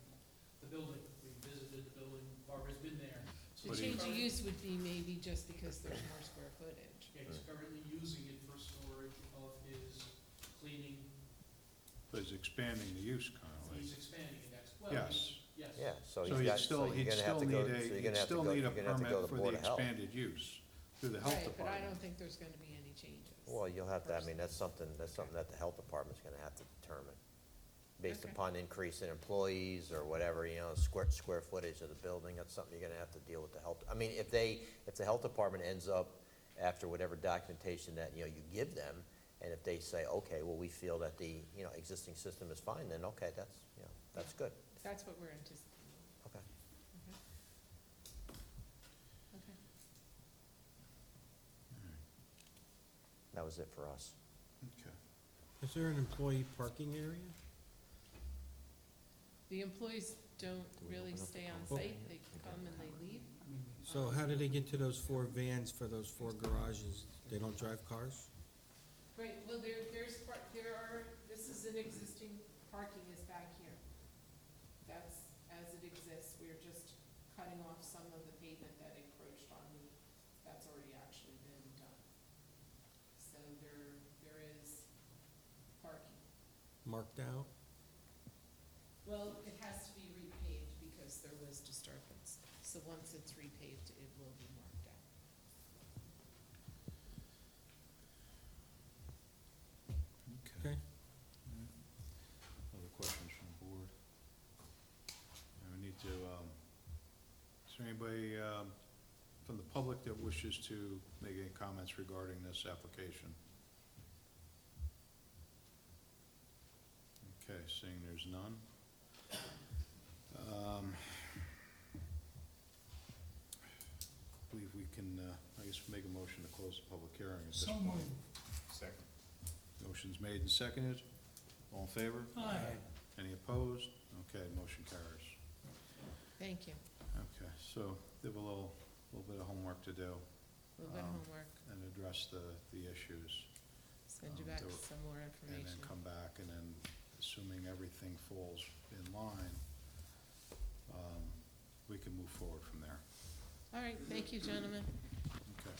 M: the building. We visited the building, Barbara's been there.
L: The
D: But
L: change of use would be maybe just because there's more square footage.
M: Yeah, he's currently using it for storage of his cleaning.
D: But he's expanding the use currently.
M: He's expanding it, that's, well,
D: Yes.
M: yes.
C: Yeah, so
D: So
C: he's
D: he'd
C: got,
D: still,
C: so you're
D: he'd
C: gonna have
D: still
C: to go,
D: need
C: so you're
D: he'd
C: gonna have to
D: still
C: go,
D: need
C: you're
D: a
C: gonna have to go
D: permit
C: to
D: for
C: the
D: the
C: Board of Health.
D: expanded use through the health
L: Right, but I
D: department.
L: don't think there's gonna be any changes.
C: Well, you'll have to, that's something that the health department's gonna have to determine. Based
L: Okay.
C: upon increase in employees or whatever, square footage of the building, that's something you're gonna have to deal with the health. If the health department ends up, after whatever documentation that, you give them, and if they say, okay, well, we feel that the, existing system is fine, then okay, that's good.
L: That's what we're anticipating.
C: Okay.
L: Okay.
C: That was it for us.
D: Okay.
K: Is there an employee parking area?
L: The employees don't really stay on site, they come and they leave.
K: So how do they get to those 4 vans for those 4 garages? They don't drive cars?
L: Right, well, this is an existing, parking is back here. That's as it exists, we're just cutting off some of the pavement that encroached on that's already actually been done. So there is parking.
K: Marked out?
L: Well, it has to be repaved because there was disturbance. So once it's repaved, it will be marked out.
K: Okay.
D: Other questions from the board? We need to, is there anybody from the public that wishes to make any comments regarding this application? Okay, seeing there's none. make a motion to close the public hearing at this
M: So
D: point.
M: moved.
J: Second.
D: Motion's made and seconded. All in favor?
M: Aye.
D: Any opposed? Okay, motion carries.
L: Thank you.
D: Okay, so they have a little bit of homework to do
L: A little bit of homework,
D: and address the issues.
L: send you
D: Um,
L: back
D: there-
L: some more
D: And
L: information.
D: then come back, and then assuming everything falls in line, we can move forward from there.
L: All right, thank you, gentlemen.
D: Okay.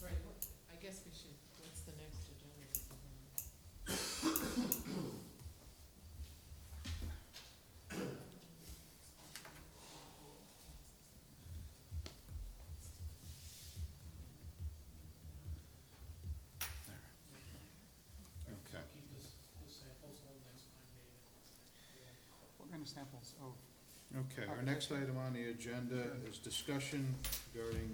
L: Right, I guess we should, what's the next agenda?
D: Okay.
M: Keep the samples till next time, David.
B: What kind of samples? Oh,
D: Okay, our next item on the agenda is discussion regarding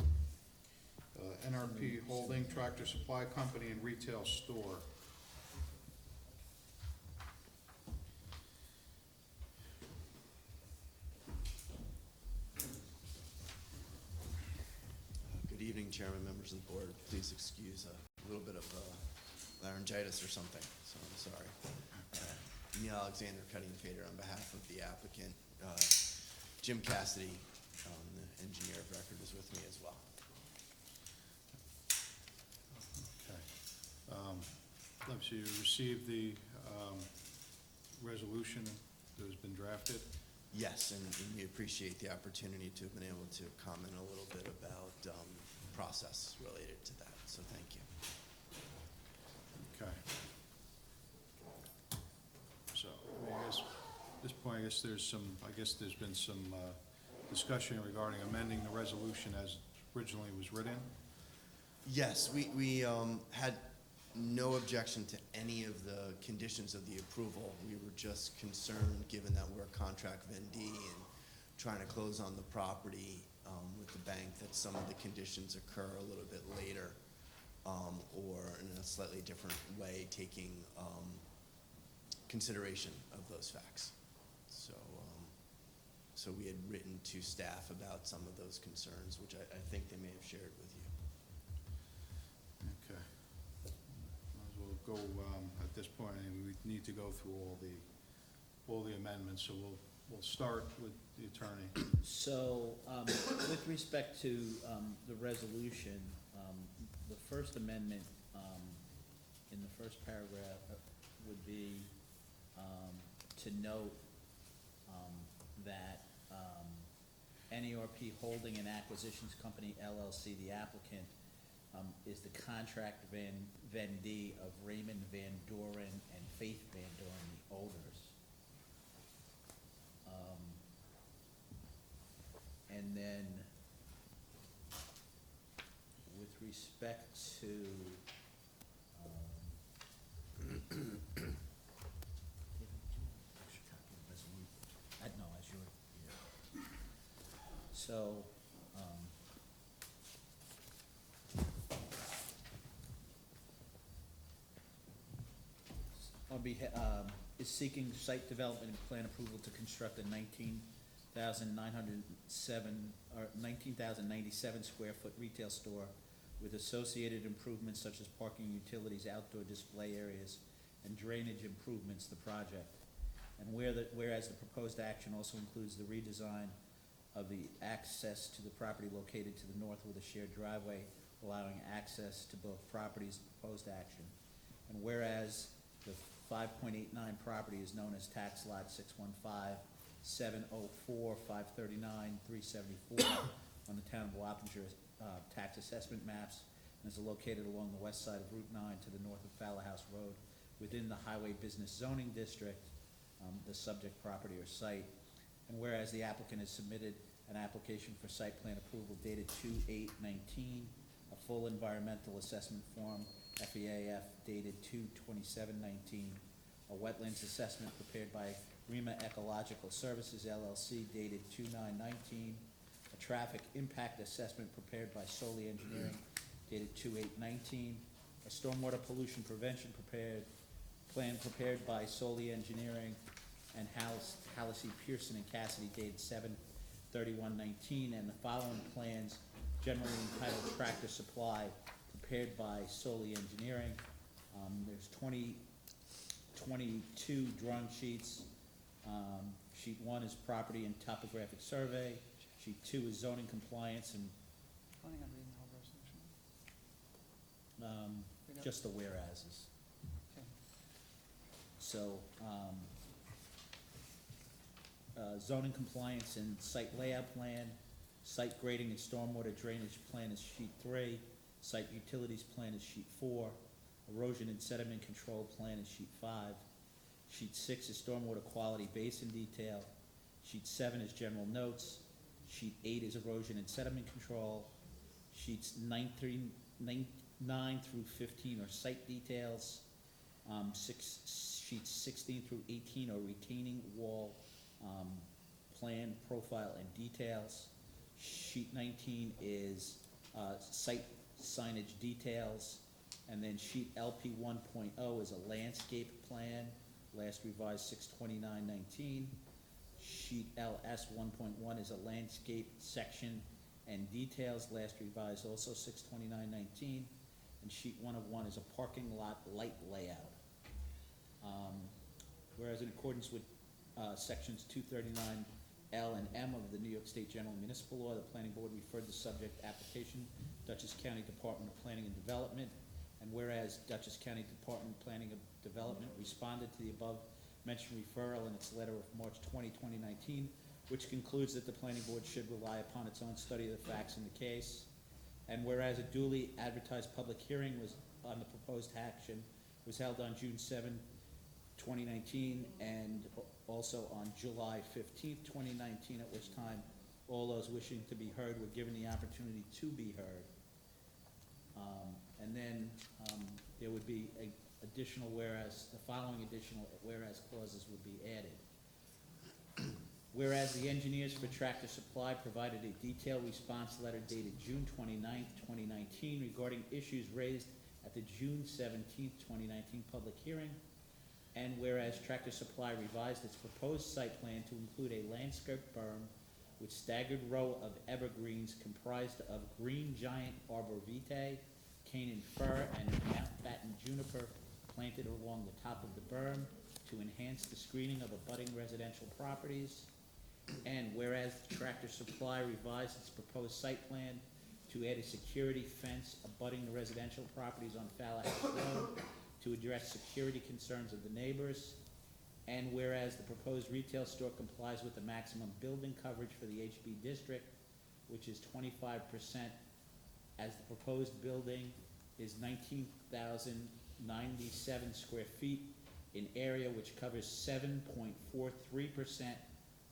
D: NRP Holding Tractor Supply Company and Retail Store.
N: Good evening, Chairman, members of the board. Please excuse a little bit of laryngitis or something, so I'm sorry. Neil Alexander, cutting fader on behalf of the applicant. Jim Cassidy, the engineer of record, is with me as well.
D: Okay. So you received the resolution that has been drafted?
N: Yes, and we appreciate the opportunity to have been able to comment a little bit about process related to that, so thank you.
D: Okay. So, I guess, at this point, there's been some discussion regarding amending the resolution as originally was written.
N: Yes, we had no objection to any of the conditions of the approval. We were just concerned, given that we're a contract vendee and trying to close on the property with the bank, that some of the conditions occur a little bit later, or in a slightly different way, taking consideration of those facts. So we had written to staff about some of those concerns, which I think they may have shared with you.
D: Okay. Might as well go, at this point, and we need to go through all the amendments, so we'll start with the attorney.
I: So, with respect to the resolution, the first amendment in the first paragraph would be to note that NERP Holding and Acquisitions Company LLC, the applicant, is the contract vendee of Raymond Van Doren and Faith Van Doren, the owners. And then, with respect to, no, as you were, so, is seeking site development and plan approval to construct a 19,097 square foot retail store with associated improvements such as parking, utilities, outdoor display areas, and drainage improvements to the project. And whereas the proposed action also includes the redesign of the access to the property located to the north with a shared driveway, allowing access to both properties, proposed action. And whereas the 5.89 property is known as tax lot 615-704-539-374 on the town of Wappinger tax assessment maps, and is located along the west side of Route 9 to the north of Fowler House Road within the Highway Business Zoning District, the subject property or site. And whereas the applicant has submitted an application for site plan approval dated 2/8/19, a full environmental assessment form, FEAF, dated 2/27/19, a wetlands assessment prepared by Rima Ecological Services LLC dated 2/9/19, a traffic impact assessment prepared by Soli Engineering dated 2/8/19, a stormwater pollution prevention plan prepared by Soli Engineering and Halsey Pearson and Cassidy dated 7/31/19, and the following plans generally entitled Tractor Supply, prepared by Solely Engineering. There's 22 drawing sheets. Sheet 1 is property and topographic survey. Sheet 2 is zoning compliance and
B: Planning on reading the whole resolution?
I: just the whereases.
B: Okay.
I: So, zoning compliance and site layout plan, site grading and stormwater drainage plan is sheet 3, site utilities plan is sheet 4, erosion and sediment control plan is sheet 5, sheet 6 is stormwater quality basin detail, sheet 7 is general notes, sheet 8 is erosion and sediment control, sheets 9 through 15 are site details, sheets 16 through 18 are retaining wall, plan, profile, and details. Sheet 19 is, site signage details, and then sheet LP 1.0 is a landscape plan, last revised 6/29/19. Sheet LS 1.1 is a landscape section and details, last revised also 6/29/19. And sheet 1 of 1 is a parking lot light layout. Whereas in accordance with sections 239L and M of the New York State General Municipal Law, the Planning Board referred the subject application Dutchess County Department of Planning and Development. And whereas Dutchess County Department of Planning and Development responded to the above mentioned referral in its letter of March 20, 2019, which concludes that the Planning Board should rely upon its own study of the facts in the case. And whereas a duly advertised public hearing was on the proposed action was held on June 7, 2019, and also on July 15th, 2019, at which time all those wishing to be heard were given the opportunity to be heard. And then there would be a additional whereas, the following additional whereas clauses would be added. Whereas the engineers for Tractor Supply provided a detailed response letter dated June 29, 2019 regarding issues raised at the June 17, 2019 public hearing. And whereas Tractor Supply revised its proposed site plan to include a landscape berm with staggered row of evergreens comprised of green giant arbor vitae, Canaan fir, and Mountbatten juniper planted along the top of the berm to enhance the screening of abutting residential properties. And whereas Tractor Supply revised its proposed site plan to add a security fence abutting the residential properties on Fowler House Road to address security concerns of the neighbors. And whereas the proposed retail store complies with the maximum building coverage for the HB district, which is 25%, as the proposed building is 19,097 square feet in area, which covers 7.43%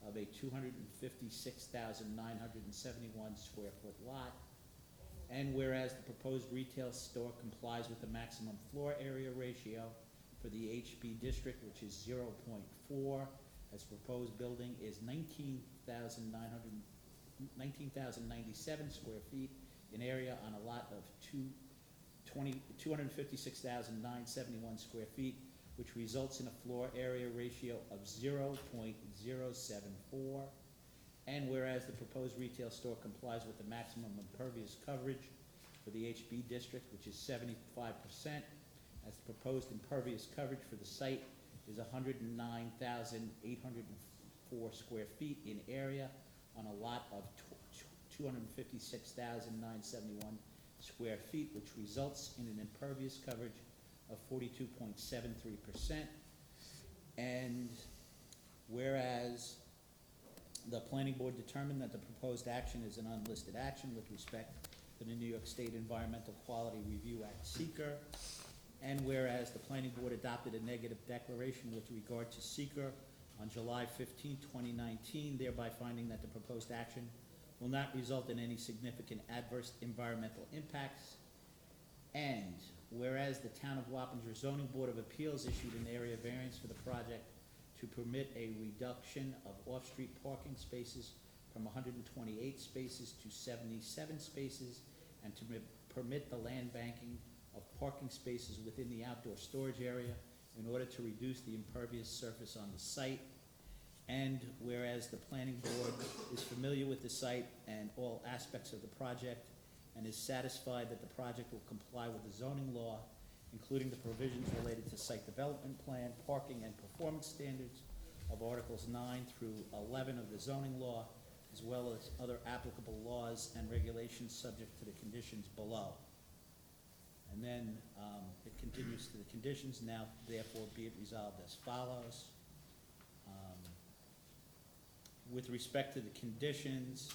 I: of a 256,971 square foot lot. And whereas the proposed retail store complies with the maximum floor area ratio for the HB district, which is 0.4, as proposed building is 19,097 square feet in area on a lot of 256,971 square feet, which results in a floor area ratio of 0.074. And whereas the proposed retail store complies with the maximum impervious coverage for the HB district, which is 75%, as the proposed impervious coverage for the site is 109,804 square feet in area on a lot of 256,971 square feet, which results in an impervious coverage of 42.73%. And whereas the Planning Board determined that the proposed action is an unlisted action with respect to the New York State Environmental Quality Review Act seeker. And whereas the Planning Board adopted a negative declaration with regard to seeker on July 15, 2019, thereby finding that the proposed action will not result in any significant adverse environmental impacts. And whereas the Town of Wappinger Zoning Board of Appeals issued an area variance for the project to permit a reduction of off-street parking spaces from 128 spaces to 77 spaces, and to permit the land banking of parking spaces within the outdoor storage area in order to reduce the impervious surface on the site. And whereas the planning board is familiar with the site and all aspects of the project and is satisfied that the project will comply with the zoning law, including the provisions related to site development plan, parking, and performance standards of Articles 9 through 11 of the zoning law, as well as other applicable laws and regulations subject to the conditions below. And then it continues to the conditions. Now therefore be it resolved as follows. With respect to the conditions,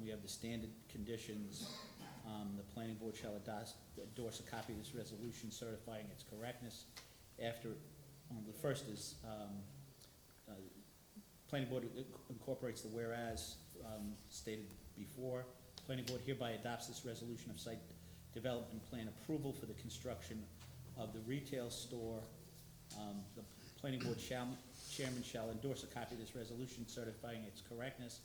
I: we have the standard conditions. The planning board shall endorse a copy of this resolution certifying its correctness. After, the first is, planning board incorporates the whereas stated before. Planning board hereby adopts this resolution of site development plan approval for the construction of the retail store. The planning board chairman shall endorse a copy of this resolution certifying its correctness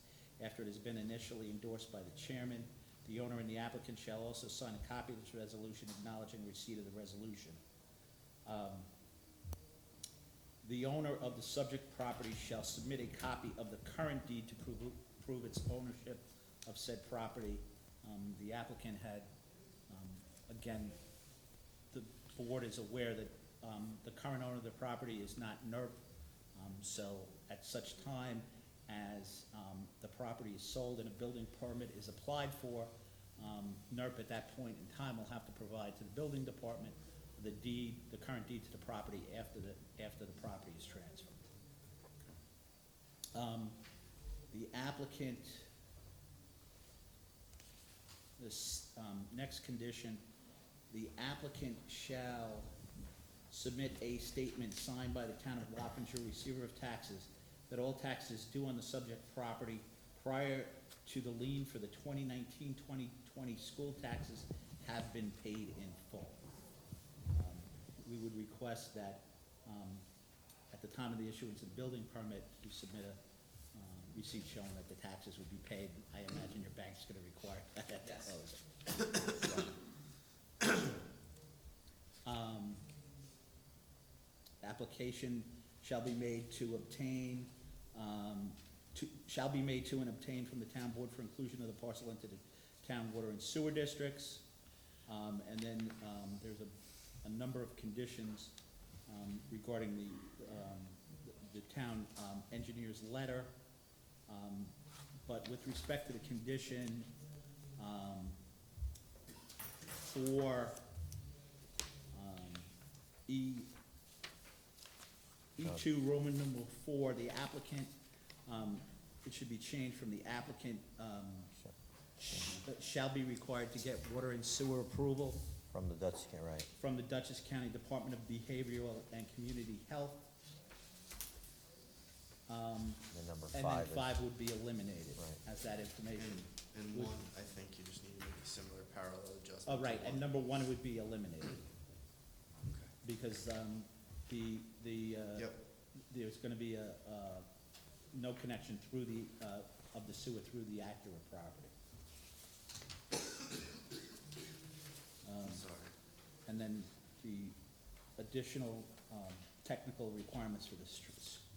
I: after it has been initially endorsed by the chairman. The owner and the applicant shall also sign a copy of this resolution acknowledging receipt of the resolution. The owner of the subject property shall submit a copy of the current deed to prove its ownership of said property. The applicant had, again, the board is aware that the current owner of the property is not NERP. So at such time as the property is sold and a building permit is applied for, NERP at that point in time will have to provide to the building department the deed, the current deed to the property after the property is transferred. The applicant, this next condition, the applicant shall submit a statement signed by the town of Wappinger, receiver of taxes, that all taxes due on the subject property prior to the lien for the 2019-2020 school taxes have been paid in full. We would request that at the time of the issuance of the building permit, you submit a receipt showing that the taxes would be paid. I imagine your bank's gonna require that. Yes. Application shall be made to obtain, shall be made to and obtained from the town board for inclusion of the parcel into the town water and sewer districts. And then there's a number of conditions regarding the town engineer's letter. But with respect to the condition for E2, Roman numeral 4, the applicant, it should be changed from the applicant shall be required to get water and sewer approval
C: From the Dutchess County, right.
I: from the Dutchess County Department of Behavioral and Community Health.
C: And number
I: And
C: 5
I: then
C: is.
I: 5 would be eliminated
C: Right.
I: as that information.
N: And
I: would-
N: one, I think you just need to make a similar parallel adjustment.
I: Oh, right,
N: to
I: and
N: one.
I: number 1 would be eliminated.
N: Okay.
I: Because
N: Yep.
I: there's gonna be no connection through of the sewer through the Acura property.
N: Sorry.
I: And then the additional technical requirements for the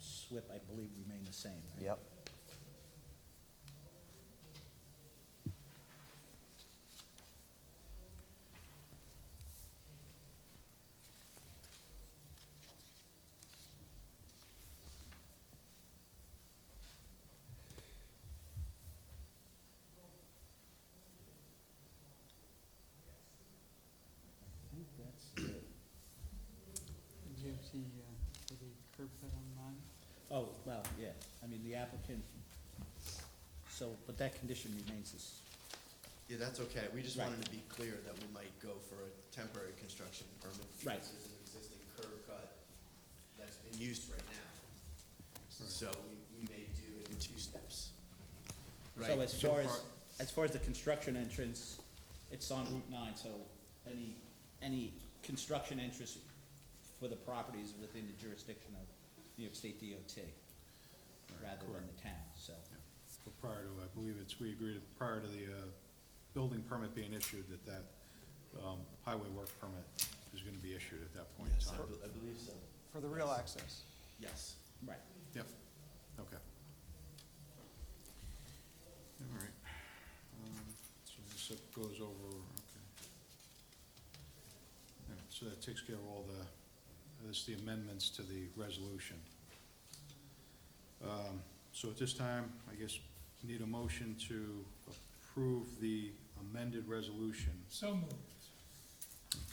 I: SWIP, I believe, remain the same, right?
C: Yep.
I: I think that's it.
B: Do you see the curb cut on mine?
I: Oh, well, yeah, I mean, the applicant, so, but that condition remains this.
N: Yeah, that's okay. We just
I: Right.
N: wanted to be clear that we might go for a temporary construction permit.
I: Right.
N: Because there's an existing curb cut that's in use right now. So we may do it in 2 steps.
I: So
N: Right.
I: as far as the construction entrance, it's on Route 9, so any construction entrance for the property is within the jurisdiction of New York State DOT, rather than the town, so.
D: But prior to, I believe we agreed prior to the building permit being issued, that highway work permit is gonna be issued at that point in
N: Yes,
D: time.
N: I believe so.
B: For the real access?
N: Yes.
I: Right.
D: Yep, okay. goes over, okay. All right, so that takes care of all the amendments to the resolution. So at this time, I guess, we need a motion to approve the amended resolution.
M: So moved.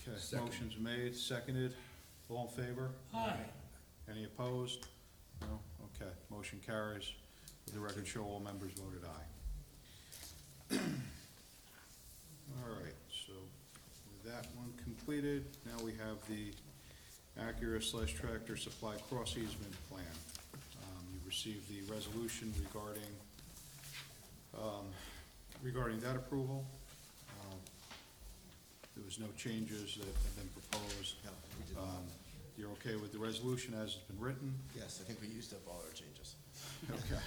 D: Okay,
N: Second.
D: motion's made, seconded, all in favor?
M: Aye.
D: Any opposed? No? Okay, motion carries. Let the record show all members voted aye. All right, so with that one completed, now we have the Acura/Tractor Supply Cross Easement Plan. You received the resolution regarding that approval. There was no changes that have been proposed.
N: No, we did not.
D: You're okay with the resolution as it's been written?
N: Yes, I think we used up all our changes.
D: Okay.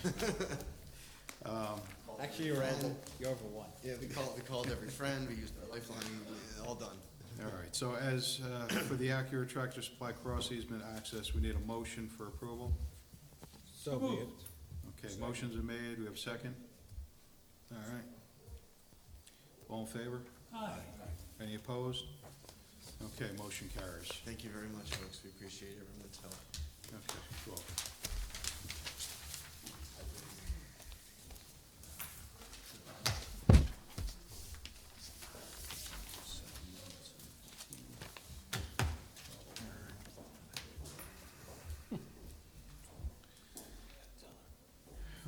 I: Actually, you're over one.
N: Yeah, we called every friend, we used our lifeline, all done.
D: All right, so as, for the Acura Tractor Supply Cross Easement access, we need a motion for approval.
K: So be it.
D: Okay, motions are made, we have a second? All right. All in favor?
M: Aye.
D: Any opposed? Okay, motion carries.
N: Thank you very much, folks, we appreciate everyone's help.
D: Okay, you're welcome.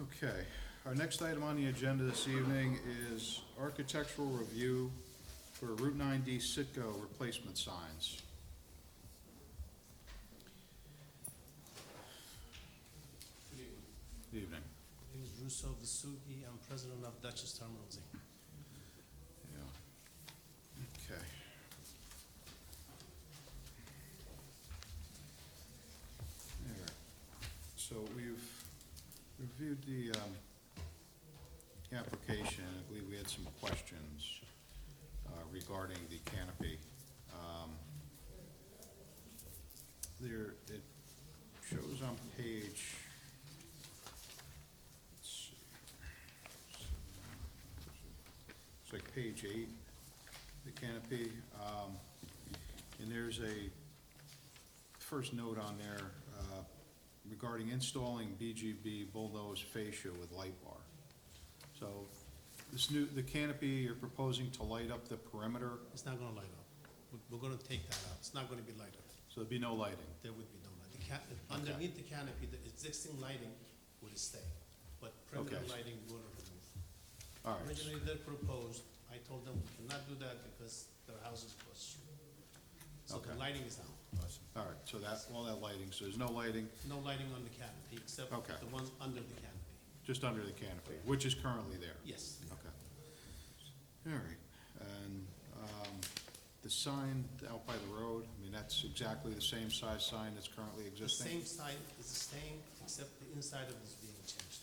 D: Okay, our next item on the agenda this evening is architectural review for Route 9D Sitco replacement signs. Good evening.
O: My name is Russo Vasugi. I'm president of Duchess Terminals Inc.
D: Yeah. Okay. All right. So we've reviewed the application. I believe we had some questions regarding the canopy. There, it shows on page, let's see, it's like page 8, the canopy. And there's a first note on there regarding installing BGB bullnose fascia with light bar. So the canopy, you're proposing to light up the perimeter,
O: It's not gonna light up. We're gonna take that out. It's not gonna be lighted.
D: so there'd be no lighting.
O: There would be no light. Underneath the canopy, the existing lighting would stay, but perimeter
D: Okay.
O: lighting we're gonna remove.
D: All right,
O: Originally, they proposed, I told them we cannot do that because their house is across the street. So the
D: Okay.
O: lighting is out.
D: all right, so all that lighting, so there's no lighting,
O: No lighting on the canopy, except
D: Okay.
O: the ones under the canopy.
D: just under the canopy, which is currently there.
O: Yes.
D: Okay. All right, and the sign out by the road, I mean, that's exactly the same size sign that's currently
O: The
D: existing?
O: same side is the same, except the inside of it is being changed.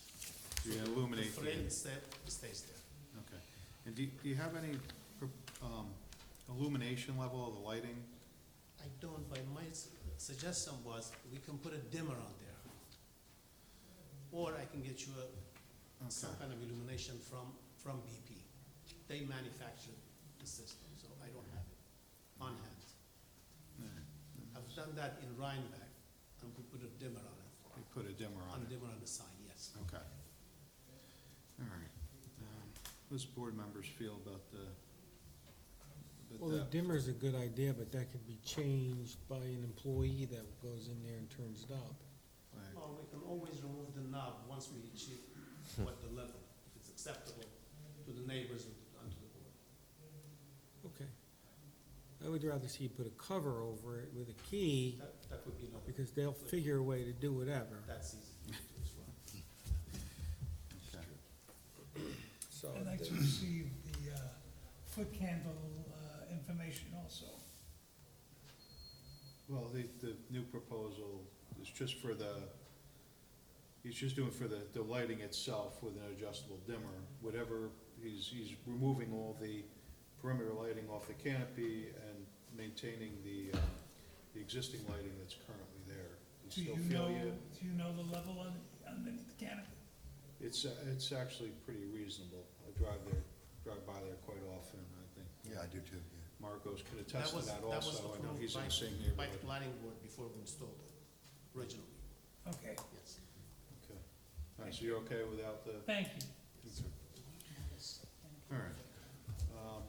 D: So you illuminate
O: The
D: the,
O: frame instead stays there.
D: okay. And do you have any illumination level of the lighting?
O: I don't, but my suggestion was, we can put a dimmer on there. Or I can get you some
D: Okay.
O: kind of illumination from BP. They manufacture the system, so I don't have it on hand. I've done that in Rhinebeck, and we put a dimmer on it,
D: You put a dimmer on it?
O: dimmer on the sign, yes.
D: Okay. All right. What does board members feel about
K: Well, the dimmer's a good idea, but that could be changed by an employee that goes in there and turns it up.
D: Right.
O: Well, we can always remove the knob once we achieve what the level, if it's acceptable to the neighbors and to the board.
K: Okay. I would rather see you put a cover over it with a key,
O: That would be another,
K: because they'll figure a way to do whatever.
O: that's easy to do as well.
D: Okay.
K: So,
M: I'd like to receive the foot candle information also.
D: Well, the new proposal is just for he's just doing for the lighting itself with an adjustable dimmer. Whatever, he's removing all the perimeter lighting off the canopy and maintaining the existing lighting that's currently there. You
M: Do
D: still
M: you
D: feel
M: know, do you know the level underneath the canopy?
D: It's actually pretty reasonable. I drive by there quite often.
P: Yeah, I do too, yeah.
D: Marcos could attest to that
O: was
D: also, I know
O: approved
D: he's in
O: by-
D: the same
O: By
D: neighborhood.
O: the planning board before we installed it, originally,
P: Okay.
O: yes.
D: Okay. All right, so you're okay without the,
M: Thank you.
D: all right.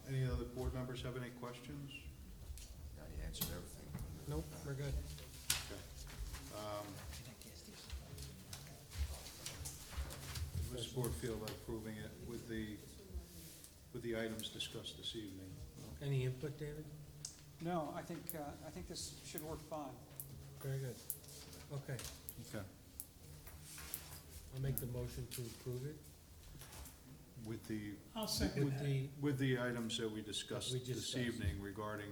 D: Any other board members have any questions?
P: Now you answered everything.
K: Nope, we're good.
D: Okay. Does the board feel about approving it with the items discussed this evening?
K: Any input, David?
B: No, I think this should work fine.
K: Very good. Okay,
D: Okay.
K: I'll make the motion to approve it
D: With the,
M: I'll second
K: with
M: that.
K: the,
D: with the items that we discussed
K: We just
D: this
K: discussed.
D: evening regarding,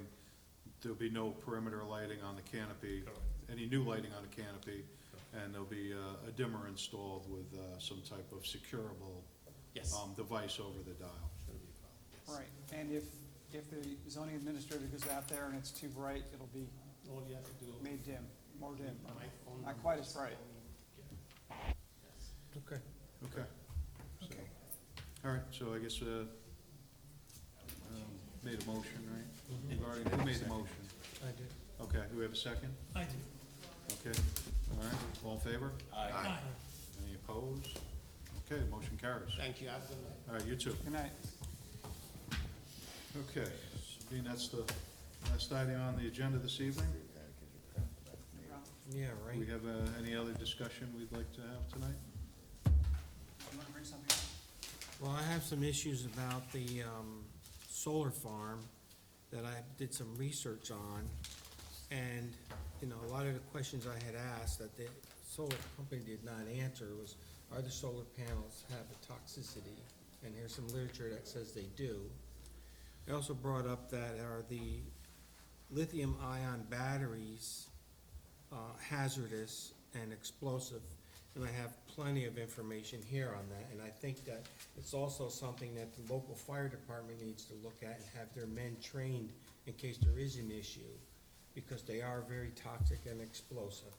D: there'll be no perimeter lighting on the canopy, any new lighting on the canopy, and there'll be a dimmer installed with some type of securable
O: Yes.
D: device over the dial.
O: Shouldn't be a problem, yes.
B: Right, and if the zoning administrator goes out there and it's too bright, it'll be
O: All you have to do.
B: made dim, more dim,
O: My phone
B: not
O: number
B: quite
O: is
B: as bright.
O: Yes.
K: okay.
D: Okay. So, all right, so I guess, made a motion, right? Regarding, who made the motion?
K: I did.
D: Okay, do we have a second?
M: I do.
D: Okay, all right, all in favor?
M: Aye.
D: Any opposed? Okay, motion carries.
O: Thank you, have a good night.
D: All right, you too.
B: Good night.
D: Okay, so being that's the last item on the agenda this evening,
K: Yeah, right.
D: we have any other discussion we'd like to have tonight?
B: You wanna bring something up?
K: Well, I have some issues about the solar farm that I did some research on. And, you know, a lot of the questions I had asked that the solar company did not answer was, are the solar panels have a toxicity? And here's some literature that says they do. I also brought up that are the lithium-ion batteries hazardous and explosive? And I have plenty of information here on that, and I think that it's also something that the local fire department needs to look at and have their men trained in case there is an issue, because they are very toxic and explosive.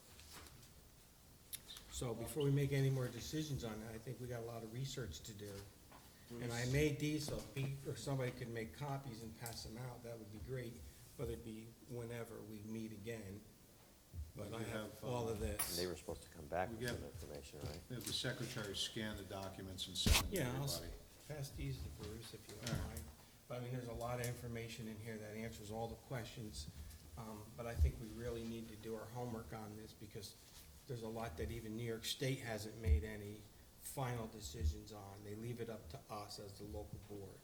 K: So before we make any more decisions on it, I think we got a lot of research to do. And I made these, so if somebody could make copies and pass them out, that would be great, whether it be whenever we meet again. But I
D: We
K: have
D: have,
K: all of
C: And
K: this.
C: they were supposed to come back with
D: We
C: some
D: get-
C: information, right?
D: We have the secretary scan the documents and send them to
K: Yeah, I'll
D: everybody.
K: pass these to Bruce if you don't
D: All right.
K: mind. But I mean, there's a lot of information in here that answers all the questions. But I think we really need to do our homework on this because there's a lot that even New York State hasn't made any final decisions on. They leave it up to us as the local board.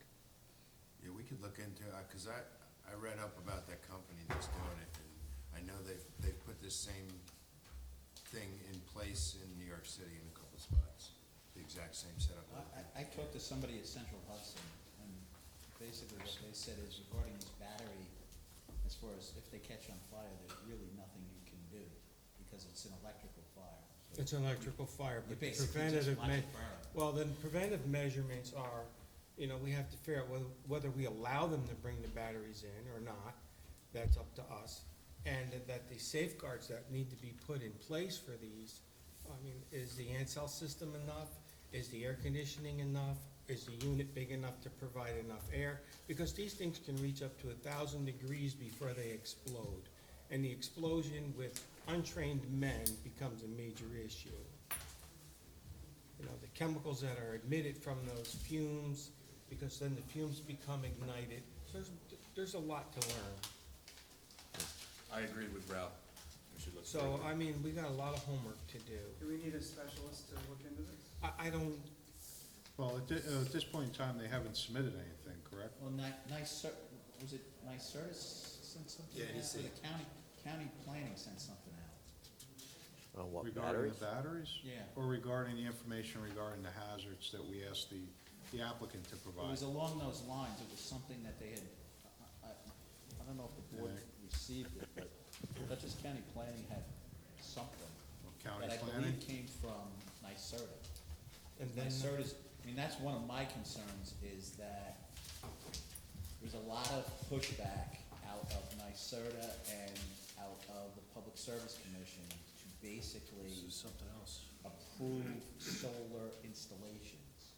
P: Yeah, we could look into, cause I read up about that company that's doing it, and I know they've put this same thing in place in New York City in a couple spots, the exact same setup.
I: I talked to somebody at Central Hudson, and basically what they said is regarding this battery, as far as if they catch on fire, there's really nothing you can do, because it's an electrical fire. So
K: It's an electrical fire,
I: you
K: but the
I: basically just
K: preventative
I: watch
K: me-
I: it burn.
K: well, the preventive measurements are, you know, we have to figure out whether we allow them to bring the batteries in or not. That's up to us. And that the safeguards that need to be put in place for these, I mean, is the Ansel system enough? Is the air conditioning enough? Is the unit big enough to provide enough air? Because these things can reach up to 1,000 degrees before they explode. And the explosion with untrained men becomes a major issue. You know, the chemicals that are emitted from those fumes, because then the fumes become ignited. So there's a lot to learn.
J: I agree with Ralph. We should look.
K: So,
J: further.
K: I mean, we got a lot of homework to do.
B: Do we need a specialist to look into this?
K: I don't,
D: Well, at this point in time, they haven't submitted anything, correct?
I: Well, was it NYSERDA sent something
P: Yeah,
I: out?
P: NEC.
I: Or the county planning sent something out?
C: On what,
D: Regarding
C: batteries?
D: the batteries?
I: Yeah.
D: Or regarding the information regarding the hazards that we asked the applicant to
I: It
D: provide?
I: was along those lines, it was something that they had, I don't know if the board
D: Yeah.
I: received it, but Dutchess County Planning had something
D: County
I: that I
D: planning?
I: believe came from NYSERDA.
K: and then,
I: NYSERDA's, I mean, that's one of my concerns, is that there's a lot of pushback out of NYSERDA and out of the Public Service Commission to basically
P: This is something else.
I: approve solar installations,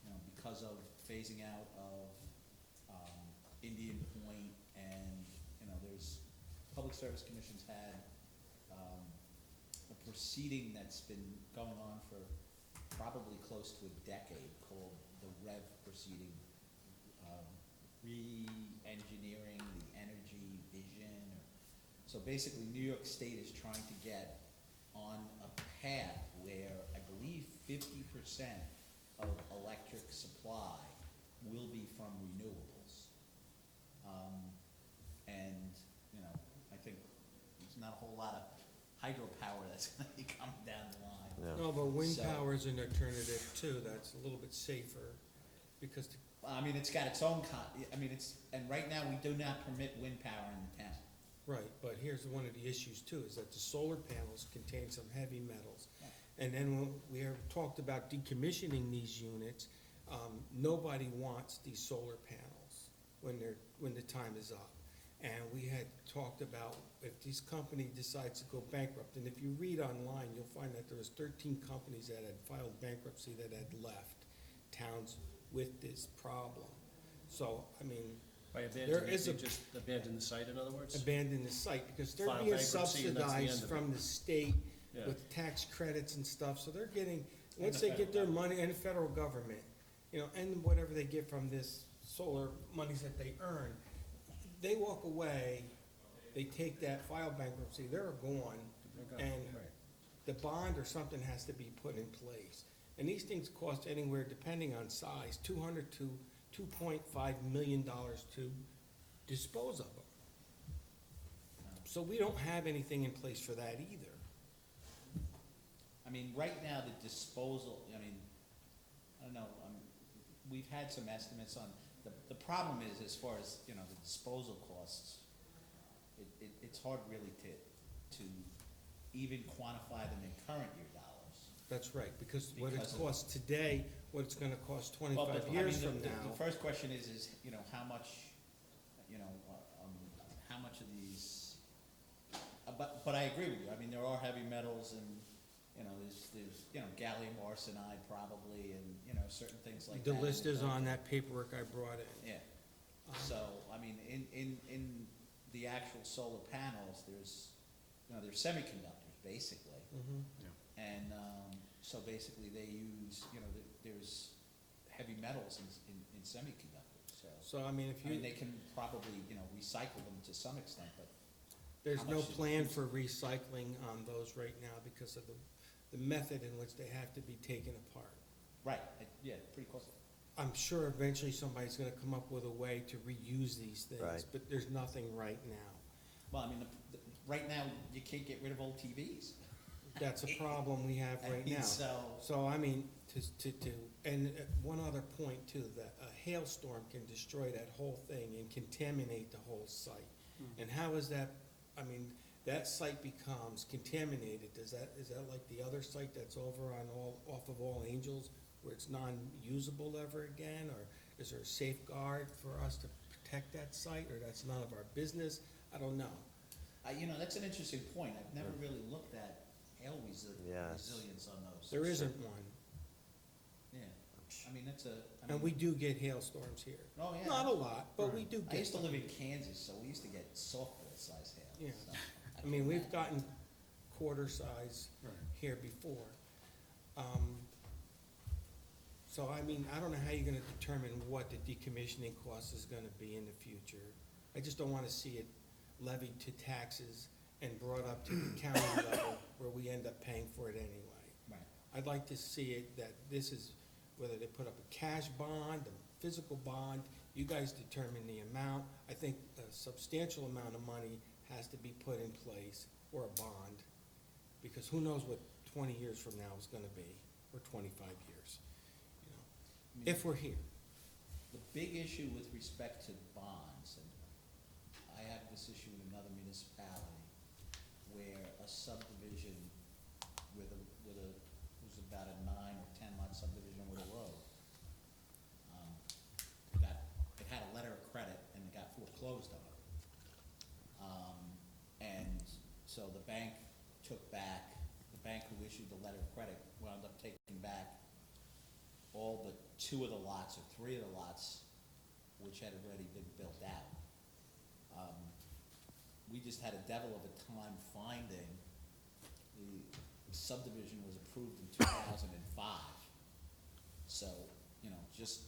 I: you know, because of phasing out of, Indian Point, and, you know, there's, Public Service Commission's had, a proceeding that's been going on for probably close to a decade called the REV proceeding, re-engineering the energy vision. So basically, New York State is trying to get on a path where I believe 50% of electric supply will be from renewables. And, you know, I think there's not a whole lot of hydropower that's gonna be coming down the line.
K: No, but wind
I: So-
K: power is an alternative too, that's a little bit safer, because the
I: I mean, it's got its own I mean, and right now, we do not permit wind power in the town.
K: right, but here's one of the issues too, is that the solar panels contain some heavy metals. And then when we have talked about decommissioning these units, nobody wants these solar panels when the time is up. And we had talked about if this company decides to go bankrupt, and if you read online, you'll find that there was 13 companies that had filed bankruptcy that had left towns with this problem. So, I mean,
Q: By
K: there
Q: abandoning,
K: is
Q: they
K: a
Q: just abandon the site, in other words?
K: abandon the site, because they're
Q: File
K: being
Q: bankruptcy and that's the end
K: subsidized
Q: of
K: from
Q: it.
K: the state
Q: Yeah.
K: with tax credits and stuff, so they're getting,
Q: And
K: once
Q: the
K: they get their
Q: federal
K: money, and the federal government, you know, and whatever they get from this solar monies that they earn, they walk away, they take that, file bankruptcy, they're gone,
Q: They're gone,
K: and
Q: right.
K: the bond or something has to be put in place. And these things cost anywhere, depending on size, $200 to $2.5 million to dispose of them. So we don't have anything in place for that either.
I: I mean, right now, the disposal, I mean, I don't know, we've had some estimates on, the problem is, as far as, you know, the disposal costs, it's hard really to even quantify them in current year dollars.
K: That's right, because what it
I: Because of-
K: costs today, what it's gonna cost
I: Well,
K: 25
I: but, I
K: years
I: mean,
K: from
I: the
K: now.
I: first question is, you know, how much, you know, how much of these, but I agree with you, I mean, there are heavy metals and, you know, there's, you know, gallium arsenide probably, and, you know, certain things like
K: The
I: that.
K: list is on that paperwork I brought in.
I: Yeah, so, I mean, in the actual solar panels, there's, you know, there's semiconductors, basically.
K: Mhm.
I: And, so basically they use, you know, there's heavy metals in semiconductors, so.
K: So, I mean, if
I: I mean,
K: you,
I: they can probably, you know, recycle them to some extent, but
K: there's
I: how
K: no
I: much is-
K: plan for recycling on those right now because of the method in which they have to be taken apart.
I: right, yeah, pretty close.
K: I'm sure eventually somebody's gonna come up with a way to reuse these things,
C: Right.
K: but there's nothing right now.
I: Well, I mean, right now, you can't get rid of old TVs.
K: That's a problem we have
I: I
K: right
I: mean,
K: now.
I: so,
K: So, I mean, and one other point too, that a hailstorm can destroy that whole thing and contaminate the whole site. And how is that, I mean, that site becomes contaminated, is that like the other site that's over on off of All Angels, where it's non-usable ever again, or is there a safeguard for us to protect that site, or that's none of our business? I don't know.
I: you know, that's an interesting point, I've never really looked at hail
C: Yes.
I: resilience on those.
K: There isn't one,
I: Yeah, I mean, that's a, I
K: and
I: mean,
K: we do get hailstorms here.
I: oh, yeah.
K: Not a lot, but we do
I: I
K: get
I: used to
K: them.
I: live in Kansas, so we used to get softball size hail.
K: Yeah.
I: so
K: I mean,
I: can
K: we've
I: imagine.
K: gotten quarter size here before. So, I mean, I don't know how you're gonna determine what the decommissioning cost is gonna be in the future. I just don't wanna see it levied to taxes and brought up to the county level where we end up paying for it anyway.
I: Right.
K: I'd like to see it that this is, whether they put up a cash bond, a physical bond, you guys determine the amount. I think a substantial amount of money has to be put in place, or a bond, because who knows what 20 years from now is gonna be, or 25 years, you know,
I: I mean,
K: if we're here.
I: The big issue with respect to bonds, and I have this issue in another municipality, where a subdivision with a, it was about a 9 or 10 lot subdivision with a road. It had a letter of credit and it got foreclosed on. And so the bank who issued the letter of credit wound up taking back all but 2 of the lots or 3 of the lots which had already been built out. We just had a devil of a time finding, the subdivision was approved in 2005. So, you know, just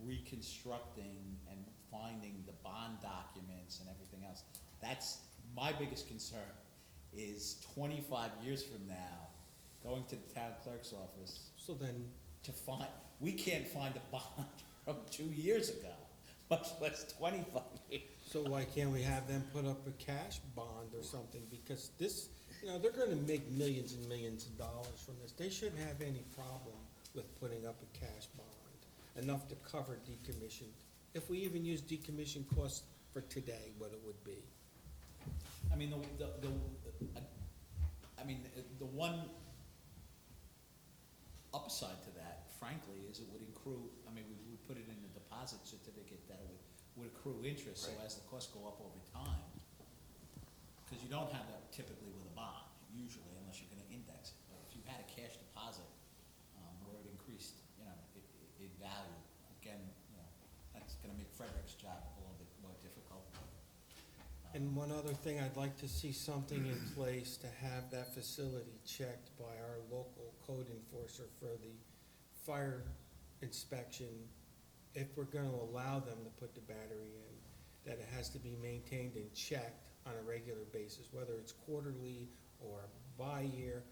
I: reconstructing and finding the bond documents and everything else. That's my biggest concern, is 25 years from now, going to the town clerk's office
K: So then,
I: to find, we can't find a bond from 2 years ago, much less 25 years.
K: so why can't we have them put up a cash bond or something? Because this, you know, they're gonna make millions and millions of dollars from this. They shouldn't have any problem with putting up a cash bond, enough to cover decommission. If we even use decommission costs for today, what it would be.
I: I mean, the one upside to that, frankly, is it would accrue, I mean, we would put it in a deposit certificate that it would accrue interest, so as the costs go up over time. Because you don't have that typically with a bond, usually, unless you're gonna index it. But if you had a cash deposit, where it increased, you know, in value, again, you know, that's gonna make Frederick's job a little bit more difficult.
K: And one other thing, I'd like to see something in place to have that facility checked by our local code enforcer for the fire inspection. If we're gonna allow them to put the battery in, that it has to be maintained and checked on a regular basis, whether it's quarterly or bi-year,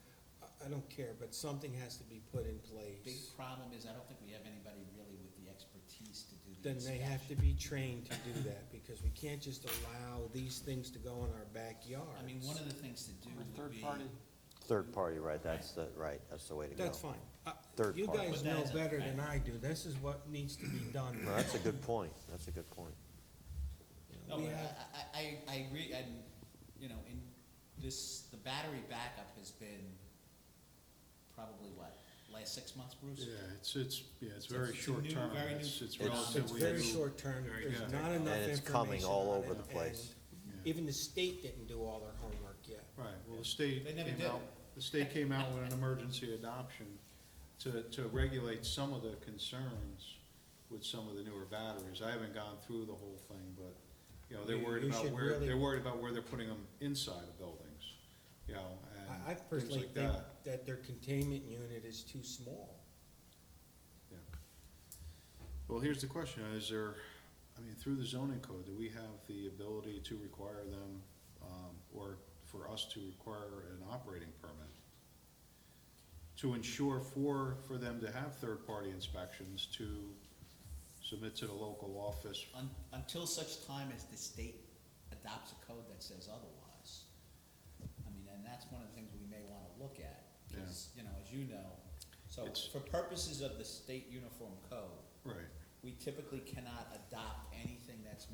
K: I don't care, but something has to be put in place.
I: Big problem is, I don't think we have anybody really with the expertise to do the
K: Then
I: inspection.
K: they have to be trained to do that, because we can't just allow these things to go in our backyard.
I: I mean, one of the things to do
B: Or
I: would
B: third
I: be.
B: party.
C: Third party, right, that's the way to go.
K: That's fine.
C: Third
K: You
C: party.
K: guys
I: Put that
K: know
I: as a-
K: better than I do. This is what needs to be done.
C: No, that's a good point, that's a good point.
I: No,
K: We
I: but
K: have-
I: I agree, and, you know, in this, the battery backup has been probably what, last 6 months, Bruce?
D: Yeah, it's very
I: It's a
D: short
I: new-
D: term.
I: very new-
D: It's
K: It's
D: relatively
K: very
D: new.
K: short term.
D: Very
K: There's
D: good.
K: not enough
C: And it's coming
K: information
C: all
K: on
C: over
K: it,
C: the place.
K: and even the state didn't do all their homework yet.
D: Right, well, the state
I: They never
D: came
I: did.
D: out, with an emergency adoption to regulate some of the concerns with some of the newer batteries. I haven't gone through the whole thing, but, you know, they're
K: You-
D: worried
K: you
D: about
K: should
D: where,
K: really-
D: they're worried about where they're putting them inside of buildings, you know,
K: I
D: and things
K: personally
D: like
K: think
D: that.
K: that their containment unit is too small.
D: Yeah. Well, here's the question, is there, I mean, through the zoning code, do we have the ability to require them, or for us to require an operating permit? To ensure for them to have third-party inspections, to submit to the local office?
I: Until such time as the state adopts a code that says otherwise. I mean, and that's one of the things we may wanna look at, because, you know, as you know, so
D: It's-
I: for purposes of the state uniform code,
D: Right,
I: we typically cannot adopt anything that's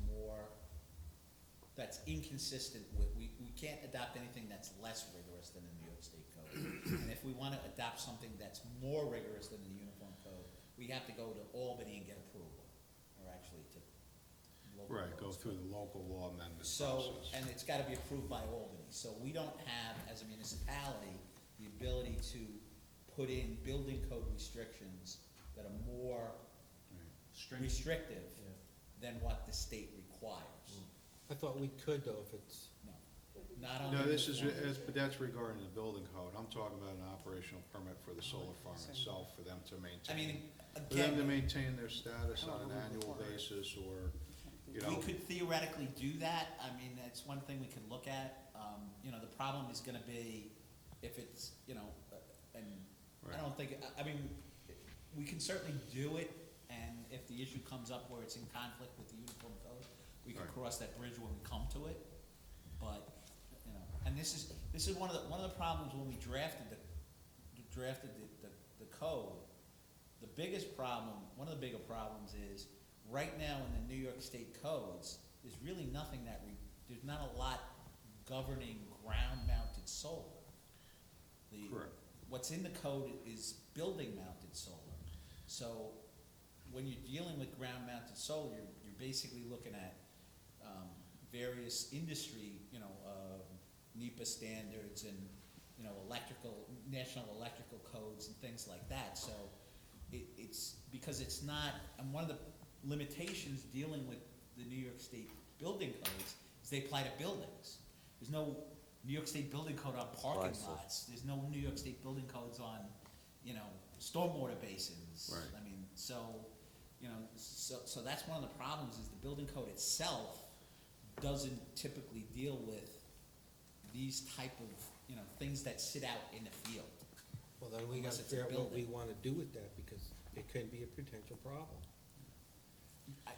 I: inconsistent with, we can't adopt anything that's less rigorous than the New York State Code. And if we wanna adopt something that's more rigorous than the Uniform Code, we have to go to Albany and get approval, or actually to local
D: right, go
I: codes.
D: through the local law amendment
I: So,
D: process.
I: and it's gotta be approved by Albany, so we don't have, as a municipality, the ability to put in building code restrictions that are more restrictive than what the state requires.
K: I thought we could though, if it's,
I: No, not on the
D: No, this is,
I: uniform.
D: but that's regarding the building code. I'm talking about an operational permit for the solar farm itself, for them to maintain.
I: I mean,
D: For them to
I: again,
D: maintain their status on an annual basis, or, you know.
I: we could theoretically do that, I mean, that's one thing we could look at. You know, the problem is gonna be if it's, you know, and I
D: Right.
I: don't think, I mean, we can certainly do it, and if the issue comes up where it's in conflict with the uniform code, we can
D: Right.
I: cross that bridge when we come to it. But, you know, and this is one of the problems when we drafted the code. The biggest problem, one of the bigger problems is, right now in the New York State codes, there's really nothing there's not a lot governing ground-mounted solar.
D: Correct.
I: What's in the code is building-mounted solar. So, when you're dealing with ground-mounted solar, you're basically looking at, various industry, you know, NEPA standards and, you know, national electrical codes and things like that, so it's, because it's not, and one of the limitations dealing with the New York State building codes is they apply to buildings. There's no New York State building code on parking
C: Right.
I: lots. There's no New York State building codes on, stormwater basins.
D: Right.
I: I mean, so that's one of the problems is the building code itself doesn't typically deal with these type of, things that sit out in the field.
K: Well, then we
I: Unless
K: gotta
I: it's a
K: figure out what we
I: building.
K: wanna do with that, because it could be a potential problem.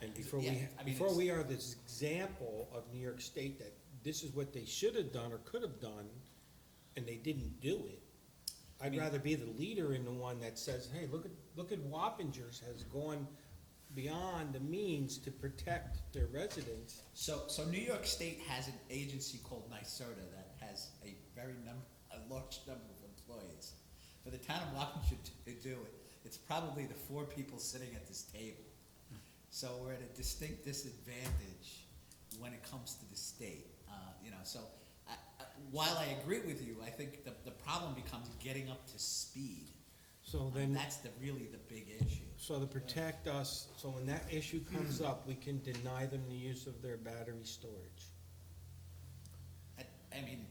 K: And
I: Yeah, I mean,
K: before
I: it's-
K: we are this example of New York State that this is what they should have done or could have done, and they didn't do it, I'd rather be the leader in the one that says, hey, look at Wappingers has gone beyond the means to protect their residents.
I: So New York State has an agency called NYSERDA that has a large number of employees. For the town of Wappinger to do it, it's probably the 4 people sitting at this table. So we're at a distinct disadvantage when it comes to the state, so while I agree with you, I think the problem becomes getting up to speed.
K: So then,
I: That's really the big issue.
K: so to protect us, so when that issue comes up, we can deny them the use of their battery storage.
I: I mean,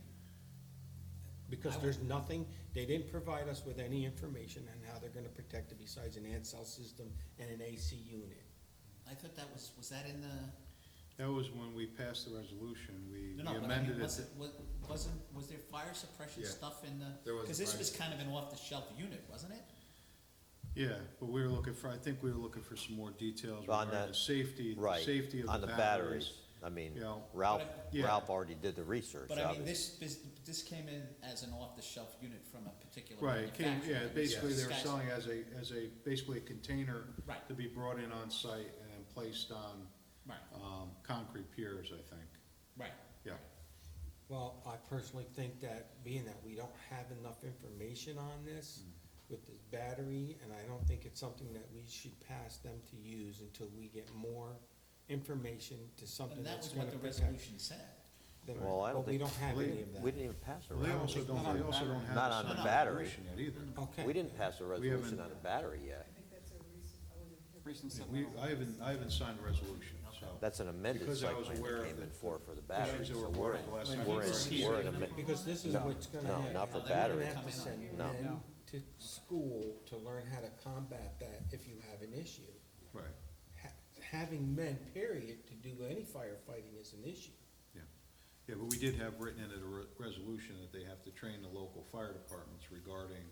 K: Because
I: I
K: there's nothing, they didn't provide us with any information on how they're gonna protect it besides an ANSEL system and an AC unit.
I: I thought that was that in the?
D: That was when we passed the resolution, we
I: No, but I
D: amended
I: mean,
D: it.
I: was there fire suppression
P: Yeah.
I: stuff in the?
P: There was
I: Because this
P: fire-
I: was kind of an off-the-shelf unit, wasn't it?
D: Yeah, but we were looking for, I think we were looking for some more details
C: On
D: regarding
C: that-
D: the safety of
C: Right,
D: the
C: on the
D: batteries.
C: I mean,
D: You know,
C: Ralph,
D: yeah.
C: Ralph already did the research,
I: But I mean,
C: obviously.
I: this came in as an off-the-shelf unit from a particular
D: Right, it came,
I: manufacturer.
D: yeah, basically they were
I: Guys-
D: selling as a, basically a container
I: Right.
D: to be brought in on site and then placed on,
I: Right,
D: concrete piers, I think.
I: right.
D: Yeah,
K: Well, I personally think that, being that we don't have enough information on this with this battery, and I don't think it's something that we should pass them to use until we get more information to something
I: And that
K: that's
I: was
K: gonna
I: what the
K: protect.
I: resolution said.
K: Then-
C: Well, I don't
K: but we
C: think-
K: don't have
D: Well,
K: any of that.
C: We didn't even pass a
D: well, they also
C: resolution.
D: don't, they also don't have.
C: Not on
D: a
C: the
D: signed
C: battery.
D: resolution yet either.
K: Okay.
C: We didn't pass a
D: We
C: resolution
D: haven't-
C: on the battery yet.
B: Recent
D: We,
B: supplemental.
D: I haven't signed a resolution, so.
C: That's an amended
D: Because I
C: site
D: was
C: plan
D: aware
C: that
D: of
C: came
D: the
C: in for the battery,
D: issues that
C: so
D: were
C: we're
D: brought
C: in,
D: up the last
K: When
D: time.
K: he
C: we're
K: was
C: in,
K: here,
C: we're in a,
K: Because this is
C: No,
K: what's gonna
C: no,
K: happen.
C: not for
I: They're
C: battery.
K: You're gonna have to send
C: No.
K: men to school to learn how to combat that if you have an issue.
D: Right,
K: Having men, period, to do any firefighting is an issue.
D: yeah, but we did have written into the resolution that they have to train the local fire departments regarding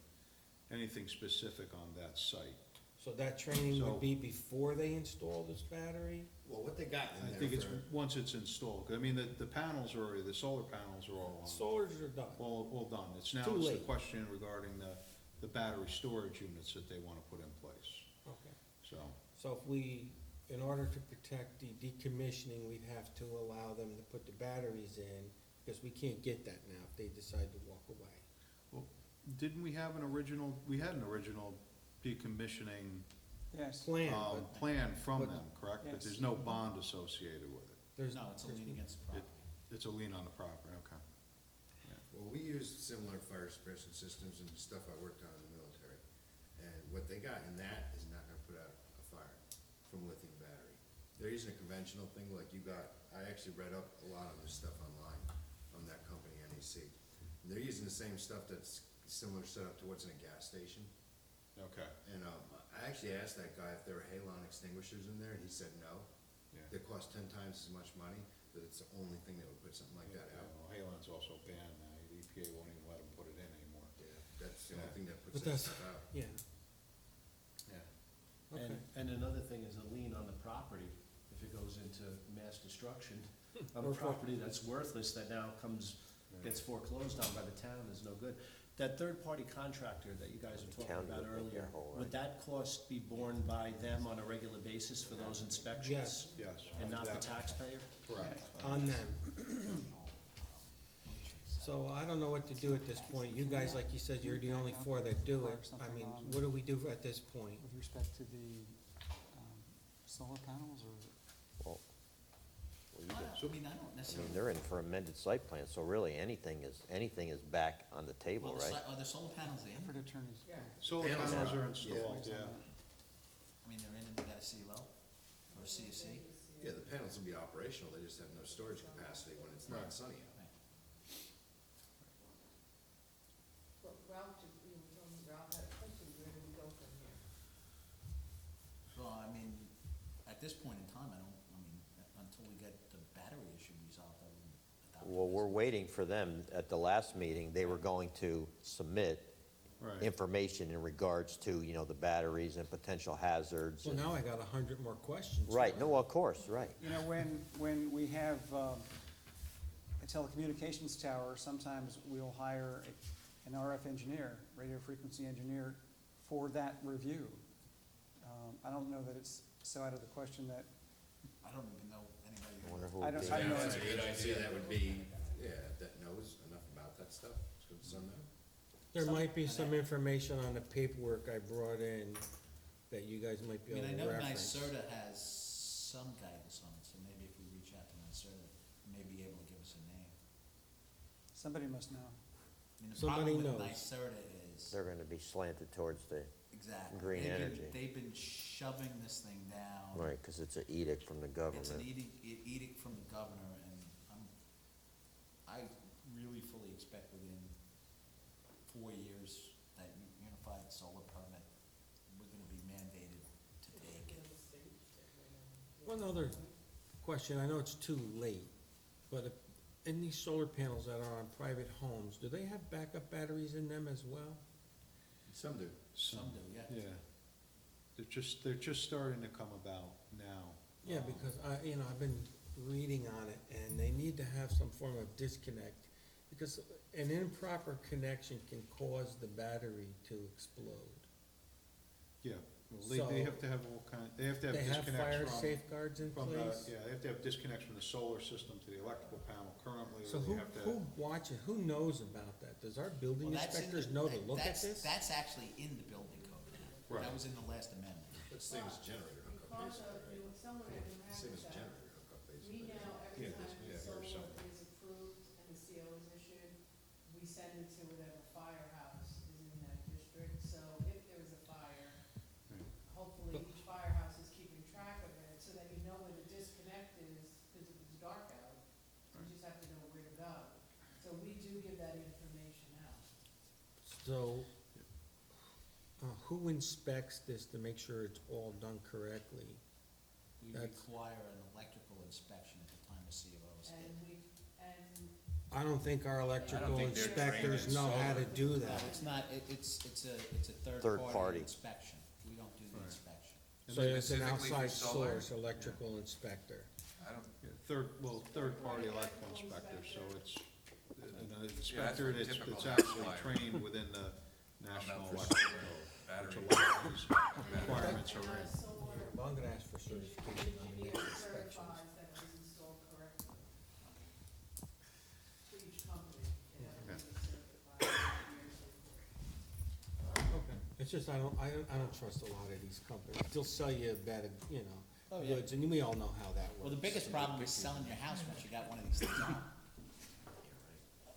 D: anything specific on that site.
K: So that training
D: So-
K: would be before they install this battery?
P: Well, what they got
D: I
P: in there
D: think it's,
P: for,
D: once it's installed, 'cause I mean, the panels are already, the solar panels are all on.
K: Solars are done.
D: All done. It's
K: Too
D: now, it's the
K: late.
D: question regarding the battery storage units that they wanna put in place,
K: Okay.
D: so.
K: So if we, in order to protect the decommissioning, we'd have to allow them to put the batteries in, because we can't get that now if they decide to walk away.
D: Didn't we have we had an original decommissioning,
B: Yes.
K: Plan,
D: plan from
K: but-
D: them, correct? But
B: Yes.
D: there's no bond associated with it.
K: there's.
I: No, it's a lien against the property.
D: It's a lien on the property, okay.
P: well, we used similar fire suppression systems and stuff I worked on in the military. And what they got in that is not gonna put out a fire from lithium battery. They're using a conventional thing like you got, I actually read up a lot of this stuff online from that company, NEC. And they're using the same stuff that's similar setup to what's in a gas station.
D: Okay.
P: And, I actually asked that guy if there were halon extinguishers in there, and he said no.
D: Yeah.
P: They cost 10 times as much money, but it's the only thing that would put something like that out.
D: Well, Halon's also banned now, the EPA won't even let them put it in anymore.
P: Yeah, that's the only
D: Yeah.
P: thing that puts
K: But
P: that
K: that's,
P: stuff out.
K: yeah,
D: Yeah.
K: okay.
Q: And another thing is a lien on the property, if it goes into mass destruction of
K: Or
Q: a
K: for-
Q: property that's worthless, that now gets foreclosed on by the town, is no good. That third-party contractor that you guys were
C: The
Q: talking
C: county
Q: about
C: would make their
Q: earlier,
C: whole right.
Q: would that cost be borne by them on a regular basis for those inspections?
D: Yes.
Q: And not the
D: That-
Q: taxpayer?
D: Correct.
K: On them. So I don't know what to do at this point. You guys, like you said, you're the only 4 that do it. I mean, what do we do at this point?
B: With respect to the solar panels, or?
C: Well, you
I: I
C: did-
I: mean, I don't
C: I mean,
I: necessarily.
C: they're in for amended site plan, so really anything is back on the table,
I: Well,
C: right?
I: are the solar panels in?
B: Effort attorneys.
N: Yeah.
D: Solar
P: Panels
D: panels
P: are-
D: are installed, yeah.
I: I mean, they're in and we gotta see low. CSC?
P: Yeah, the panels will be operational, they just have no storage capacity when it's not sunny out.
L: Well, Ralph, Ralph had a question, where do we go from here?
I: Well, I mean, at this point in time, until we get the battery issue resolved, I wouldn't adopt.
C: Well, we're waiting for them. At the last meeting, they were going to submit
D: Right.
C: information in regards to, you know, the batteries and potential hazards.
K: Well,
C: and-
K: now I got 100 more questions.
C: Right, no, of course, right.
B: You know, when we have a telecommunications tower, sometimes we'll hire an RF engineer, radio frequency engineer, for that review. I don't know that it's so out of the question that,
I: I don't even know anybody.
C: I wonder who
B: I
C: would
B: don't-
C: be.
B: I don't know.
P: That's a good idea, that would be, yeah, that knows enough about that stuff, so some know.
K: There might be some information on the paperwork I brought in that you guys might be
I: I mean,
K: able
I: I
K: to
I: know
K: reference.
I: NYSERDA has some guidance on it, so maybe if we reach out to NYSERDA, they may be able to give us a name.
B: somebody must know.
I: I mean, the
K: Somebody
I: problem with
K: knows.
I: NYSERDA is,
C: They're gonna be slanted towards the,
I: exactly.
C: green
I: they've been-
C: energy.
I: They've been shoving this thing down.
C: right, because it's an edict from the
I: It's an
C: government.
I: edict from the governor, and I really fully expect within 4 years that unified solar permit, we're gonna be mandated to take it.
K: One other question, I know it's too late, but in these solar panels that are on private homes, do they have backup batteries in them as well?
P: Some do.
I: Some do, yeah.
D: Yeah. They're just starting to come about now.
K: Yeah, because I've been reading on it, and they need to have some form of disconnect, because an improper connection can cause the battery to explode.
D: Yeah, well, they have to have they have to have
K: They have fire
D: disconnects
K: safeguards in
D: from the,
K: place?
D: yeah, they have to have disconnects from the solar system to the electrical panel currently.
K: So
D: they
K: who,
D: have to.
K: who watches, who knows about that? Does our building
I: Well, that's in
K: inspectors
I: the-
K: know to look at
I: that's-
K: this?
I: That's actually in the building code now.
D: Right.
I: That was in the last amendment.
P: It's the same as generator hookup,
L: Because
P: basically.
L: of someone at New
P: Same as
L: Hampshire,
P: generator hookup, basically.
L: we now, every
D: Yeah,
L: time
D: yeah,
L: the solar
P: or something.
L: is approved and the CO is issued, we send it to whatever firehouse is in that district. So if there's a fire,
D: Right.
L: hopefully each firehouse is keeping track of it so that you know where the disconnect is, because if it's dark out, you just have to know where to go. So we do give that information out.
K: So, who inspects this to make sure it's all done correctly?
I: We
K: That's-
I: require an electrical inspection at the time of CO is
L: And
I: given.
K: I don't think our electrical
H: think they're trained
K: inspectors
H: in
K: know how to
H: solar.
K: do
I: No,
K: that.
I: it's not, it's a
C: Third
I: third-party
C: party.
I: inspection. We don't do the
D: Right.
I: inspection.
K: So it's an
J: Specifically for
K: outside
J: solar?
K: source, electrical inspector.
J: I don't,
D: Yeah, third-party electrical inspector, so it's an inspector
J: what
D: that's
J: typical
D: actually
J: house
D: trained within the national
J: for
D: electrical
J: solar,
D: code,
J: battery.
D: which a lot of these requirements are in.
K: Well, I'm gonna ask for certification on the
L: Engineer
K: inspections.
L: certifies that it was installed correctly. For each company, they have to be certified engineers report.
K: Okay, it's just, I don't trust a lot of these companies. They'll sell you bad,
I: Oh, yeah.
K: goods, and we all know how that works.
I: Well, the biggest problem is selling your house once you got one of these things on.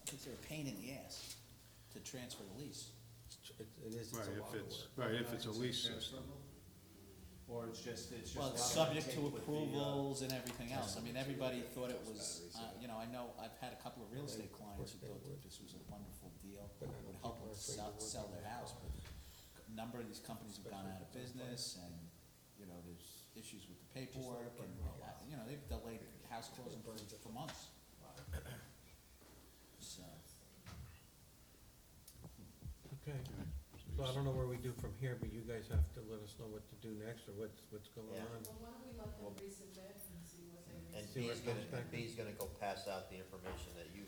I: Because they're a pain in the ass to transfer the lease.
K: It's
D: Right,
K: a
D: if
K: lot of
D: it's,
K: work.
D: right, if it's a lease system.
Q: Or it's just.
I: Well, it's subject to approvals and everything else. I mean, everybody thought it was, I know, I've had a couple of real estate clients who thought that this was a wonderful deal. It would help them sell their house, but a number of these companies have gone out of business and, there's issues with the paperwork and, they've delayed house closing for months. So,
K: Okay, so I don't know where we do from here, but you guys have to let us know what to do next, or what's going
C: Yeah.
K: on.
L: Well, why don't we let them resubmit and see what they
C: And
L: resubmit?
C: B's gonna go pass out the information that you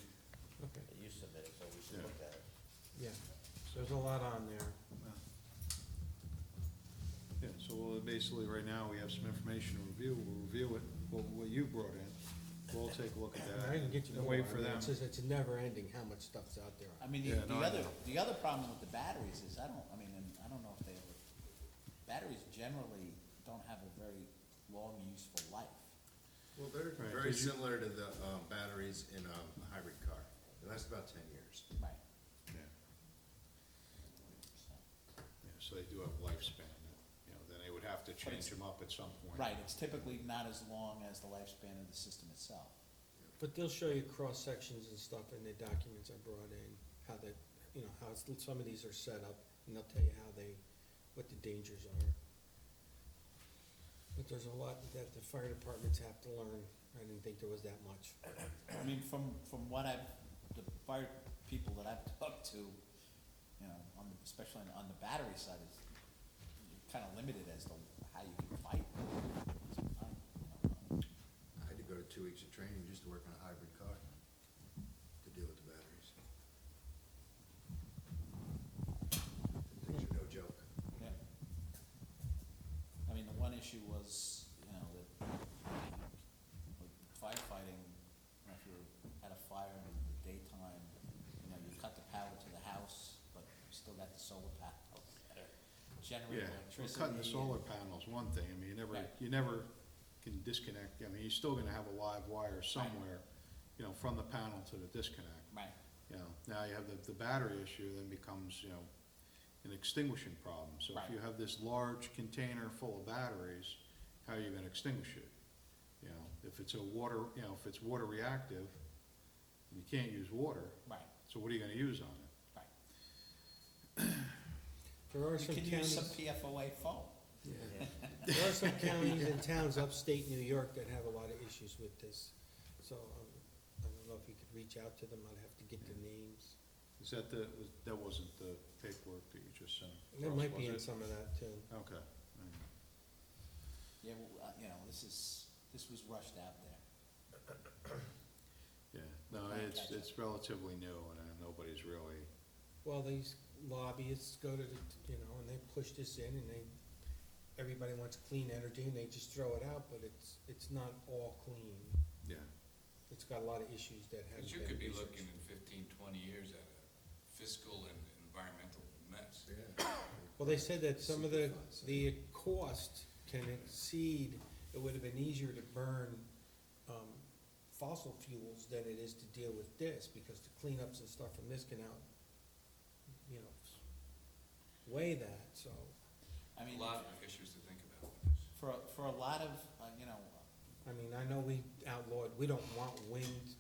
K: Okay,
C: submitted, so we should
D: Yeah.
C: look at it.
K: yeah, there's a lot on there.
D: Yeah, so basically, right now, we have some information to review, we'll review it, what you brought in, we'll take a look at that.
K: I can get you
D: and
K: more,
D: wait
K: I
D: for
K: mean,
D: them.
K: it's just, it's never ending how much stuff's out there.
I: I mean,
D: Yeah, no, I know.
I: the other problem with the batteries is, I don't know if they ever, batteries generally don't have a very long useful life.
P: Well, they're
D: Right,
P: very
D: did you-
P: similar to the batteries in a hybrid car. They last about 10 years.
I: Right.
D: Yeah,
I: So.
D: yeah, so they do have lifespan, then they would have have to change them up at some point.
I: Right, it's typically not as long as the lifespan of the system itself.
K: But they'll show you cross-sections and stuff in the documents I brought in, how they, you know, how some of these are set up, and they'll tell you what the dangers are. But there's a lot that the fire departments have to learn. I didn't think there was that much.
I: I mean, from what the fire people that I've talked to, you know, especially on the battery side, is you're kind of limited as to how you can fight.
P: I had to go to 2 weeks of training just to work on a hybrid car to deal with the batteries. Things are no joke.
I: Yeah. I mean, the one issue was, you know, that with firefighting, you know, if you're at a fire in the daytime, you know, you cut the power to the house, but you still got the solar panels that are generating
D: Yeah, well,
I: electricity.
D: cutting the solar
I: and-
D: panels, one thing, I mean,
I: Right.
D: you never can disconnect, I mean, you're still gonna have a live wire somewhere, you know, from the panel to the disconnect.
I: Right.
D: You know, now you have the battery issue, then becomes, you know, an extinguishing problem. So if
I: Right.
D: you have this large container full of batteries, how are you gonna extinguish it? You know, if it's if it's water reactive, you can't use water,
I: Right,
D: so what are you gonna use on it?
I: right.
K: There are
I: You
K: some
I: can use some
K: counties,
I: PFOA foam.
K: yeah. There are some counties and towns upstate New York that have a lot of issues with this. So, I don't know if you could reach out to them, I'd have to get the names.
D: Is that that wasn't the paperwork that you just sent?
K: There
D: across,
K: might be in
D: was it?
K: some of that too.
D: Okay.
I: Yeah, well, you know, this was rushed out there.
D: Yeah, no,
I: Try and
D: it's,
I: catch up.
D: it's relatively new, and nobody's really,
K: Well, these lobbyists go to the, you know, and they push this in and everybody wants clean energy and they just throw it out, but it's not all clean.
D: yeah.
K: It's got a lot of issues that haven't
J: Because
K: been
J: you could be
K: researched.
J: looking in 15, 20 years at a fiscal and environmental mess.
K: Well, they said that some of the cost can exceed, it would have been easier to burn, fossil fuels than it is to deal with this, because the cleanups and stuff from this can you know, weigh that, so.
I: I mean,
J: A lot of issues to think about with this.
I: for a lot of, you know,
K: I mean, I know we outlawed, we don't want wind,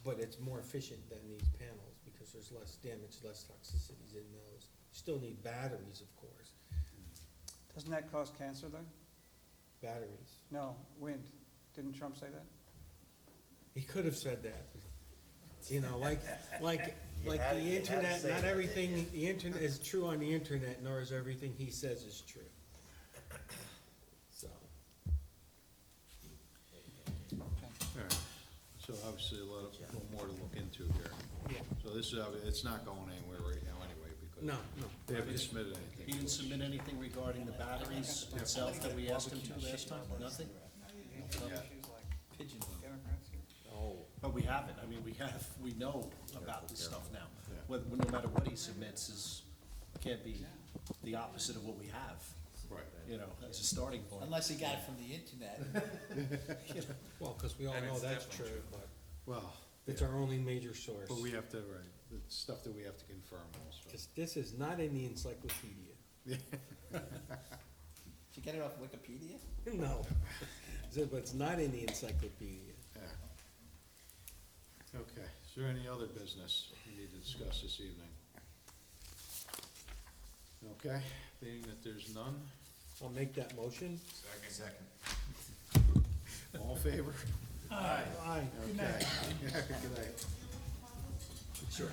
K: but it's more efficient than these panels, because there's less damage, less toxicities in those. Still need batteries, of course,
B: Doesn't that cause cancer though?
K: batteries.
B: No, wind. Didn't Trump say that?
K: He could have said that. You know, like the
C: had to
K: internet,
C: say
K: not
C: that.
K: everything, the internet is true on the internet, nor is everything he says is true. So,
D: All right. So obviously a little more to look into here.
K: yeah,
D: So this is, it's not going anywhere right now anyway, because
K: no.
D: they haven't submitted
Q: He
D: anything.
Q: didn't submit anything regarding the batteries itself that we asked him to last time? Nothing?
D: Yeah.
I: pigeon.
B: Democrats here.
Q: Oh, but we haven't. I mean, we know about this stuff now.
D: Yeah.
Q: No matter what he submits can't be the opposite of what we have,
D: Right.
Q: you know, as a starting point.
I: Unless he got it from the internet.
K: Well, because we all
J: And
K: know
J: it's
K: that's
J: definitely
K: true,
J: true.
K: but
D: Well,
K: it's our only major source.
D: but we have to, right, the stuff that we have to confirm also.
K: This is not in the encyclopedia.
I: Did you get it off Wikipedia?
K: No. But it's not in the encyclopedia.
D: Yeah. Okay, is there any other business we need to discuss this evening? Okay, being that there's none,
K: I'll make that motion.
J: Second.
D: all in favor?
K: Aye.
D: Okay. Good night.
K: Sure.